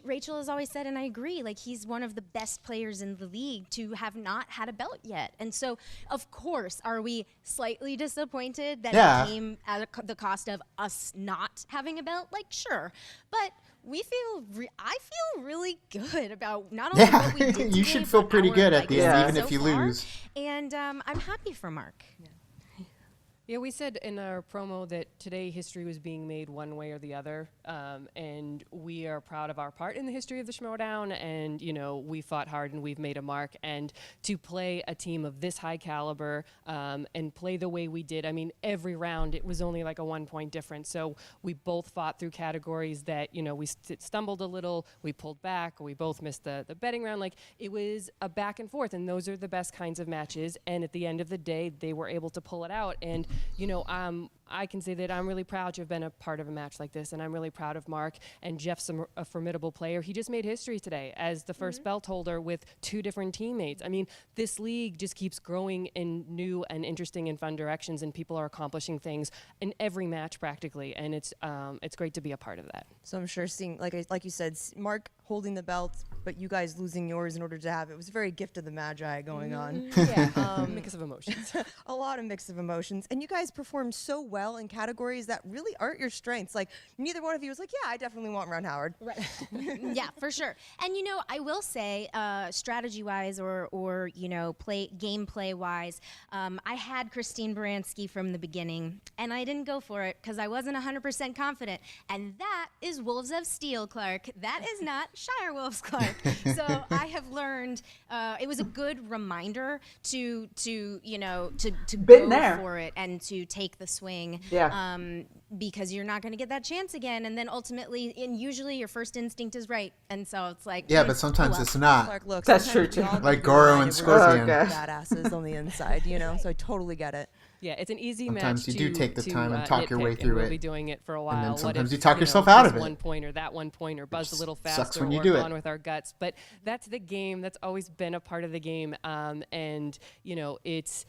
Rachel has always said, and I agree, like he's one of the best players in the league to have not had a belt yet. And so, of course, are we slightly disappointed that it came at the cost of us not having a belt? Like, sure, but I feel really good about not only what we did you today, should feel but pretty our, good at the end, even so if you far. lose. And I'm happy for Mark. Yeah, we said in our promo that today history was being made one way or the other, and we are proud of our part in the history of the Schmoedown, and, we fought hard and we've made a mark, and to play a team of this high caliber and play the way we did, I mean, every round it was only like a 1 point difference, so we both fought through categories that, we stumbled a little, we pulled back, we both missed the betting round, like, it was a back and forth, and those are the best kinds of matches, and at the end of the day, they were able to pull it out, and I can say that I'm really proud to have been a part of a match like this, and I'm really proud of Mark, and Jeff's a formidable player. He just made history today as the first belt holder with 2 different teammates. I mean, this league just keeps growing in new and interesting and fun directions, and people are accomplishing things in every match practically, and it's great to be a part of that. So I'm sure seeing, like you said, Mark holding the belt, but you guys losing yours in order to have it was a very gift of the Magi going on. Yeah, mix of emotions. A lot of mix of emotions. And you guys performed so well in categories that really aren't your strengths. Like, neither one of you was like, yeah, I definitely want Ron Howard. Right. Yeah, for sure. And, I will say, strategy-wise or gameplay-wise, I had Christine Baranski from the beginning, and I didn't go for it because I wasn't 100% confident. And that is Wolves of Steel, Clark. That is not Shirewolves, Clark. So I have learned it was a good reminder to Been go there. for it and to take the swing. Yeah. because you're not going to get that chance again. And then ultimately, and usually your first instinct is right. And so it's like, Yeah, but sometimes it's not. Clark, look, That's sometimes true, we too. all Like need Goro to and be reminded Scorpion. we're badasses on the inside, you know? So I totally get it. Yeah, it's an easy Sometimes match you do to- take the to, time and talk your way nitpick, and through we'll it. be doing it for a And while. then What sometimes if, you talk know, yourself out this of it. one pointer, that one pointer, buzzed a little sucks faster, when you or do it. gone with our guts. But that's the game. That's always been a part of the game. And, you know, it's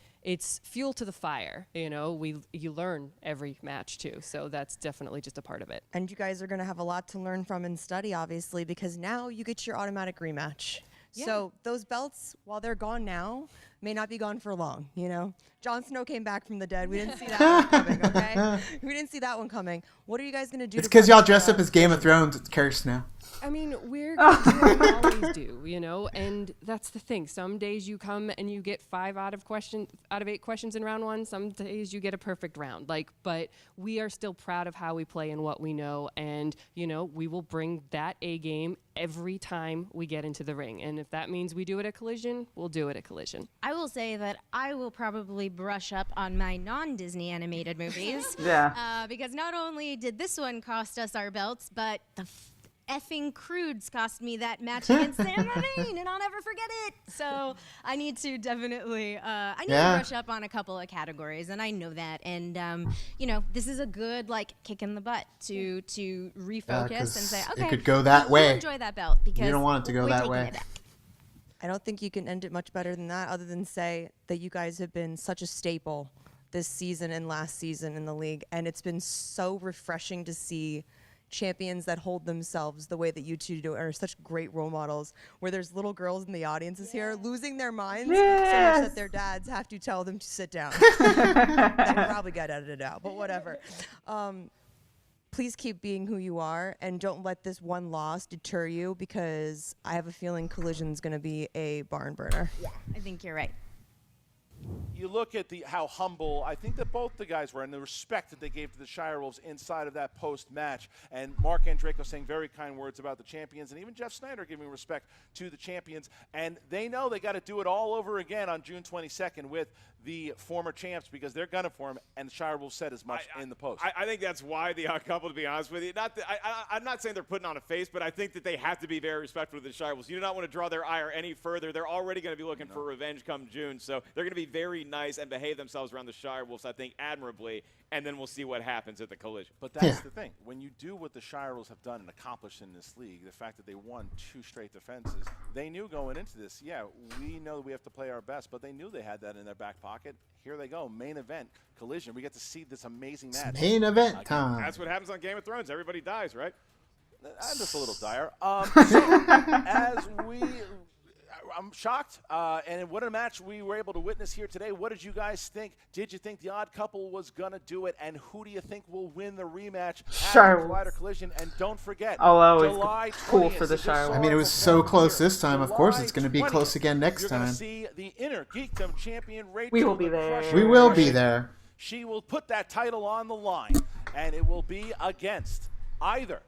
fuel to the fire. You know, you learn every match too. So that's definitely just a part of it. And you guys are going to have a lot to learn from and study, obviously, because now you get your automatic rematch. Yeah. So those belts, while they're gone now, may not be gone for long, you know? Jon Snow came back from the dead. We didn't see that one coming, okay? We didn't see that one coming. What are you guys going to do? It's because y'all dressed up as Game of Thrones. It's Curse now. I mean, we're going to do what we always do, you know, and that's the thing. Some days you come and you get 5 out of 8 questions in round 1. Some days you get a perfect round. But we are still proud of how we play and what we know, and you know, we will bring that A game every time we get into the ring. And if that means we do it at Collision, we'll do it at Collision. I will say that I will probably brush up on my non-Disney animated movies. Yeah. Because not only did this one cost us our belts, but the effing Crudes cost me that match against Sam Levine, and I'll never forget it. So I need to definitely, to brush up on a couple of categories, and I know that. And you know, this is a good kick in the butt to refocus and say, okay, it could go that we'll way. enjoy that belt because You don't want it to go we're that taking way. it back. I don't think you can end it much better than that, other than say that you guys have been such a staple this season and last season in the league, and it's been so refreshing to see champions that hold themselves the way that you two do are such great role models, where there's little girls in the audiences here losing their minds so much that their dads have to tell them to sit down. That probably got edited out, but whatever. Please keep being who you are, and don't let this one loss deter you, because I have a feeling Collision's going to be a barn burner. Yeah, I think you're right. You look at how humble I think that both the guys were, and the respect that they gave to the Shirewolves inside of that post-match. And Mark Andreyko saying very kind words about the champions, and even Jeff Snyder giving respect to the champions. And they know they got to do it all over again on June 22nd with the former champs, because they're gunning for him, and the Shirewolves said as much in the post. I think that's why the odd couple, to be honest with you. I'm not saying they're putting on a face, but I think that they have to be very respectful of the Shirewolves. You do not want to draw their ire any further. They're already going to be looking for revenge come June, so they're going to be very nice and behave themselves around the Shirewolves, I think, admirably, and then we'll see what happens at the collision. But that's the thing. When you do what the Shirewolves have done and accomplished in this league, the fact that they won 2 straight defenses, they knew going into this, yeah, we know we have to play our best, but they knew they had that in their back pocket. Here they go, main event, collision. We get to see this amazing match. It's main event time. That's what happens on Game of Thrones. Everybody dies, right? I'm just a little dire. I'm shocked, and what a match we were able to witness here today. What did you guys think? Did you think the odd couple was going to do it? And who do you think will win the rematch after Collider Collision? And don't forget, July 20th. Cool for the Shirewolves. I mean, it was so close this time. Of course, it's going to be close again next time. You're going to see the Inner Geekdom champion, Rachel. We will be there. We will be there. She will put that title on the line, and it will be against either.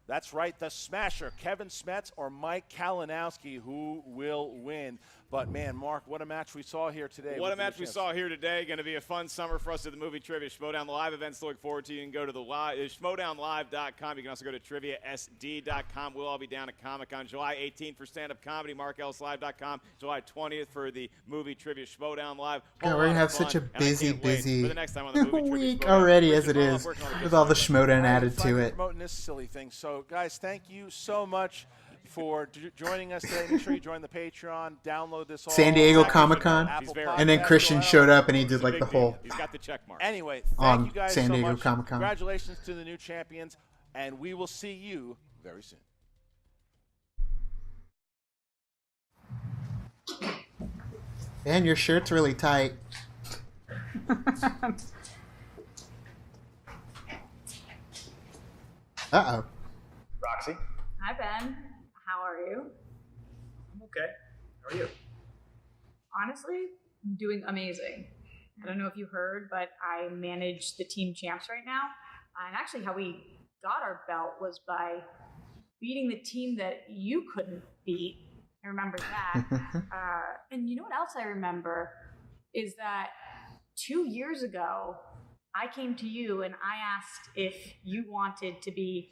That's right, the Smasher, Kevin Smets or Mike Kalinowski, who will win. But, man, Mark, what a match we saw here today. What a match we saw here today. Going to be a fun summer for us at the Movie Trivia Schmoedown. The live events to look forward to. You can go to the schmoedownlive.com. You can also go to triviasd.com. We'll all be down at Comic-Con July 18th for stand-up comedy, markellislive.com. July 20th for the Movie Trivia Schmoedown Live. God, we're going to have such a busy for the next time on the Movie week Trivia already as it is, with all the Schmoedown added to it. Promoting this silly thing. So, guys, thank you so much for joining us today. Make sure you join the Patreon, download this all. San Diego Comic-Con, and then Christian showed up and he did like the whole. He's got the check mark. Anyway, thank you guys San Diego so much. Comic-Con. Congratulations to the new champions, and we will see you very soon. Man, your shirt's really tight. Uh-oh. Roxy. Hi, Ben. How are you? I'm okay. How are you? Honestly, I'm doing amazing. I don't know if you heard, but I manage the team champs right now. And actually, how we got our belt was by beating the team that you couldn't beat. I remember that. And you know what else I remember is that 2 years ago, I came to you and I asked if you wanted to be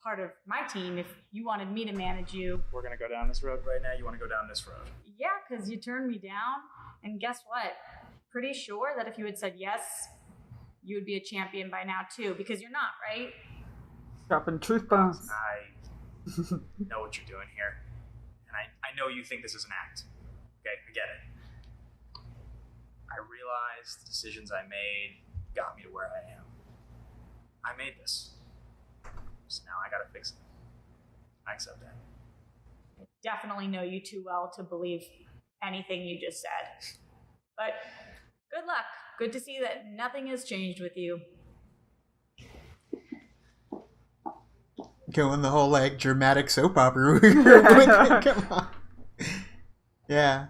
part of my team, if you wanted me to manage you. We're going to go down this road right now? You want to go down this road? Yeah, because you turned me down. And guess what? Pretty sure that if you had said yes, you would be a champion by now too, because you're not, right? Dropping truth bombs. I know what you're doing here. And I know you think this is an act. Okay, I get it. I realize the decisions I made got me to where I am. I made this. So now I gotta fix it. I accept that. I definitely know you too well to believe anything you just said. But good luck. Good to see that nothing has changed with you. Going the whole like dramatic soap opera. Come on. Yeah.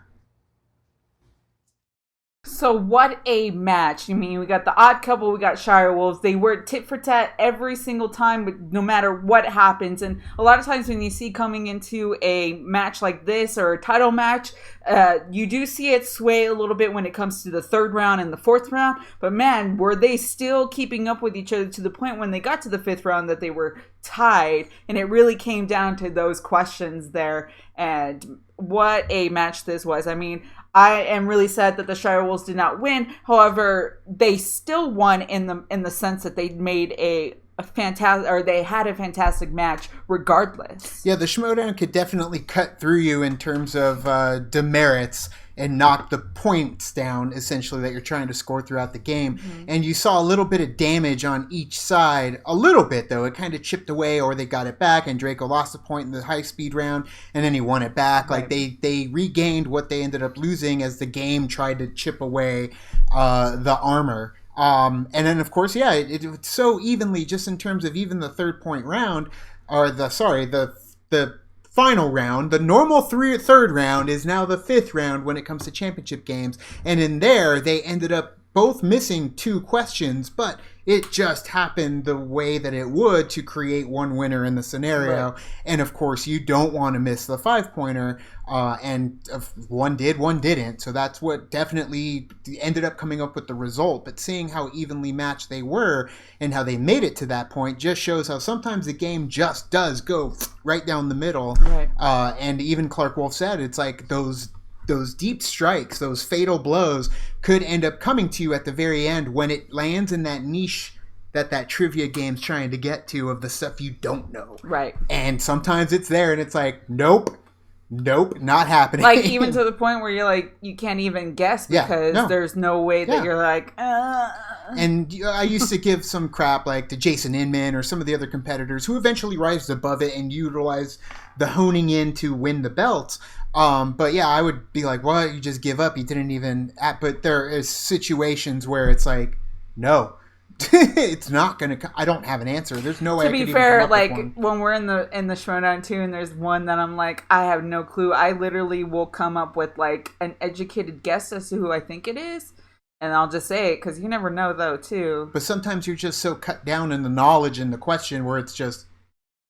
So what a match. I mean, we got the odd couple, we got Shirewolves. They were tit for tat every single time, but no matter what happens. And a lot of times when you see coming into a match like this or a title match, you do see it sway a little bit when it comes to the third round and the fourth round. But man, were they still keeping up with each other to the point when they got to the fifth round that they were tied. And it really came down to those questions there. And what a match this was. I mean, I am really sad that the Shirewolves did not win. However, they still won in the sense that they made a fantastic, or they had a fantastic match regardless. Yeah, the Schmoedown could definitely cut through you in terms of demerits and knock the points down, essentially, that you're trying to score throughout the game. Mm-hmm. And you saw a little bit of damage on each side. A little bit, though. It kind of chipped away, or they got it back, and Draco lost a point in the high-speed round, and then he won it back. Right. Like, they regained what they ended up losing as the game tried to chip away the armor. And then, of course, yeah, it so evenly, just in terms of even the third-point round, or the final round, the normal third round is now the fifth round when it comes to championship games. And in there, they ended up both missing 2 questions, but it just happened the way that it would to create one winner in the scenario. Right. And of course, you don't want to miss the 5-pointer. And one did, one didn't. So that's what definitely ended up coming up with the result. But seeing how evenly matched they were and how they made it to that point just shows how sometimes the game just does go right down the middle. Right. And even Clark Wolf said it's like those deep strikes, those fatal blows could end up coming to you at the very end when it lands in that niche that trivia game's trying to get to of the stuff you don't know. Right. And sometimes it's there and it's like, nope, not happening. Like, even to the point where you're like, you can't even guess because there's no way that you're like, And I used to give some crap like to Jason Inman or some of the other competitors who eventually rise above it and utilize the honing in to win the belts. But yeah, I would be like, well, you just give up. You didn't even... But there is situations where it's like, no. It's not gonna. I don't have an answer. There's no way. To be fair, like when we're in the Schmoedown too, and there's one that I'm like, I have no clue. I literally will come up with like an educated guess as to who I think it is, and I'll just say it because you never know though too. But sometimes you're just so cut down in the knowledge and the question where it's just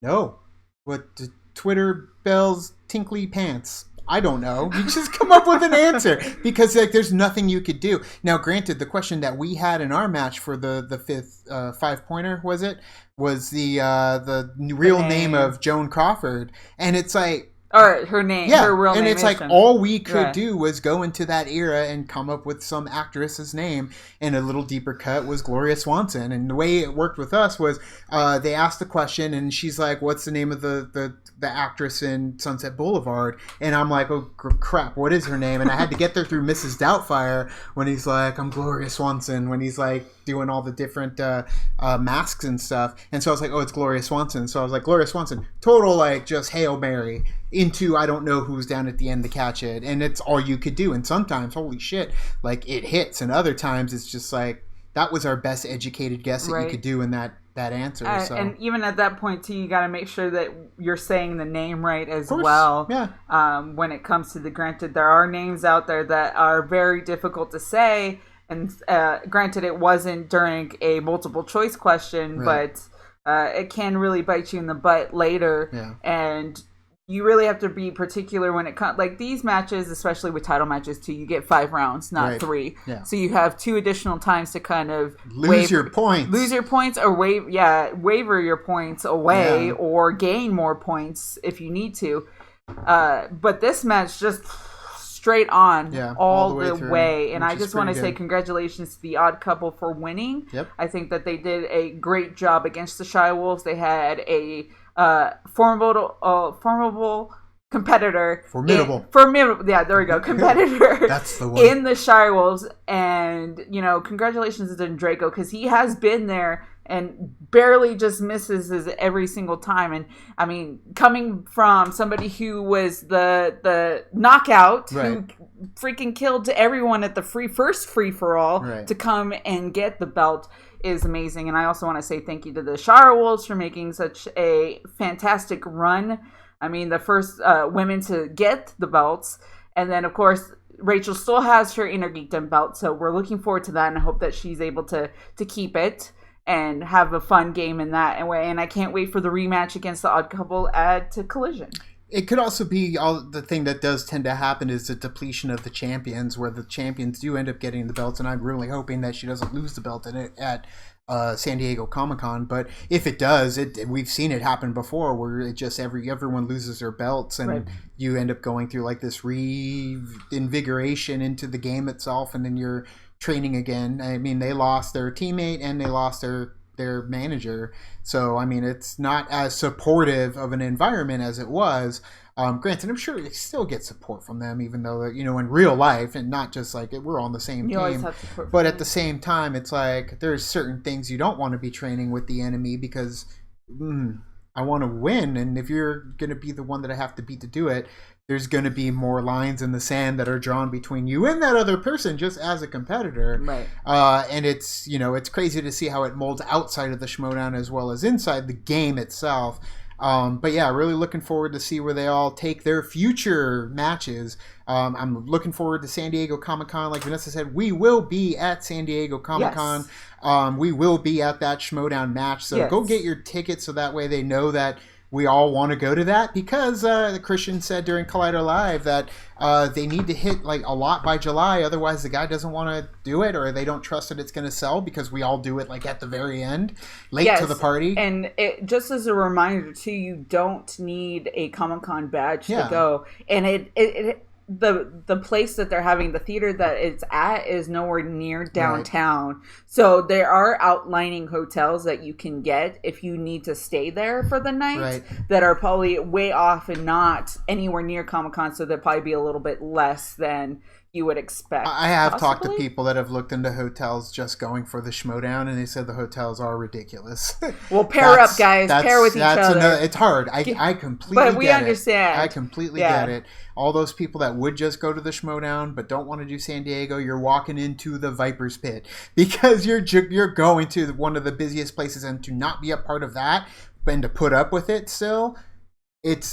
no. What the Twitter bells tinkly pants? I don't know. You just come up with an answer because like there's nothing you could do. Now, granted, the question that we had in our match for the fifth 5-pointer was the real name of Joan Crawford, and it's like. Or her name, her real name. And it's like all we could do was go into that era and come up with some actress's name, and a little deeper cut was Gloria Swanson. And the way it worked with us was they asked the question, and she's like, "What's the name of the actress in Sunset Boulevard?" And I'm like, "Oh crap, what is her name?" And I had to get there through Mrs. Doubtfire when he's like, "I'm Gloria Swanson," when he's like doing all the different masks and stuff. And so I was like, "Oh, it's Gloria Swanson." So I was like, "Gloria Swanson," total like just Hail Mary into I don't know who's down at the end to catch it, and it's all you could do. And sometimes, holy shit, like it hits, and other times it's just like that was our best educated guess that you could do in that answer. So. And even at that point too, you got to make sure that you're saying the name right as well. Yeah. When it comes to granted, there are names out there that are very difficult to say, and granted, it wasn't during a multiple choice question, but it can really bite you in the butt later. Yeah. And you really have to be particular when it comes, like these matches, especially with title matches too, you get 5 rounds, not 3. Yeah. So you have 2 additional times to kind of lose your points or waver your points away or gain more points if you need to. But this match just straight on all the way. And I just want to say congratulations to the Odd Couple for winning. Yep. I think that they did a great job against the Shirewolves. They had a formidable competitor. Formidable. Yeah, there we go. Competitor. That's the one. In the Shirewolves. And, congratulations to Draco because he has been there and barely just misses every single time. And, I mean, coming from somebody who was the knockout who freaking killed everyone at the first free-for-all to come and get the belt is amazing. And I also want to say thank you to the Shirewolves for making such a fantastic run. I mean, the first women to get the belts. And then, of course, Rachel still has her Inner Geekdom belt, so we're looking forward to that, and I hope that she's able to keep it and have a fun game in that way. And I can't wait for the rematch against the Odd Couple at Collision. It could also be the thing that does tend to happen is the depletion of the champions, where the champions do end up getting the belts, and I'm really hoping that she doesn't lose the belt at San Diego Comic-Con. But if it does, we've seen it happen before, where it just everyone loses their belts, and you end up going through like this reinvigoration into the game itself, and then you're training again. I mean, they lost their teammate and they lost their manager, so I mean it's not as supportive of an environment as it was. Granted, I'm sure you still get support from them, even though in real life, and not just like we're on the same team. But at the same time, it's like there's certain things you don't want to be training with the enemy because I want to win, and if you're going to be the one that I have to beat to do it, there's going to be more lines in the sand that are drawn between you and that other person just as a competitor. Right. And it's, it's crazy to see how it molds outside of the Schmoedown as well as inside the game itself. But yeah, really looking forward to see where they all take their future matches. I'm looking forward to San Diego Comic-Con. Like Vanessa said, we will be at San Diego Comic-Con. Yes. We will be at that Schmoedown match. So go get your tickets so that way they know that we all want to go to that, because Christian said during Collider Live that they need to hit like a lot by July, otherwise the guy doesn't want to do it, or they don't trust that it's going to sell, because we all do it like at the very end, late to the party. And just as a reminder too, you don't need a Comic-Con badge to go, and the place that they're having the theater that it's at is nowhere near downtown. So there are outlining hotels that you can get if you need to stay there for the night that are probably way off and not anywhere near Comic-Con, so they'll probably be a little bit less than you would expect. I have talked to people that have looked into hotels just going for the Schmoedown, and they said the hotels are ridiculous. Well, pair up, guys. Pair with each other. It's hard. I completely but we get understand. it. I completely get it. All those people that would just go to the Schmoedown but don't want to do San Diego, you're walking into the Viper's Pit because you're going to one of the busiest places, and to not be a part of that and to put up with it still.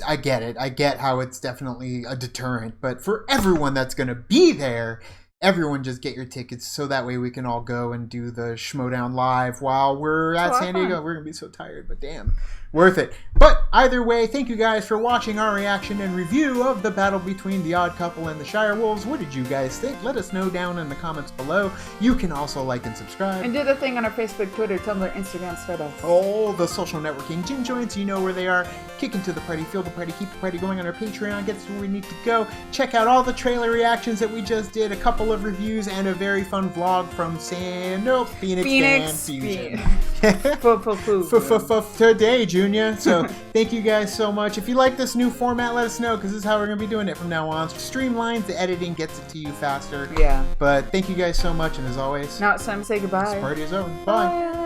I get it. I get how it's definitely a deterrent. But for everyone that's going to be there, everyone just get your tickets so that way we can all go and do the Schmoedown live while we're at San Diego. We're going to be so tired, but damn, worth it. But either way, thank you guys for watching our reaction and review of the battle between the Odd Couple and the Shirewolves. What did you guys think? Let us know down in the comments below. You can also like and subscribe. And do the thing on our Facebook, Twitter, Tumblr, Instagram, Twitter. All the social networking gym joints, you know where they are. Kick into the party, feel the party, keep the party going on our Patreon. Get us where we need to go. Check out all the trailer reactions that we just did, a couple of reviews, and a very fun vlog from Phoenix Fan Fusion. Today, Junior. So thank you guys so much. If you like this new format, let us know, because this is how we're going to be doing it from now on. Streamlines, the editing gets it to you faster. Yeah. But thank you guys so much, and as always, now it's time to say goodbye. This party is over. Bye.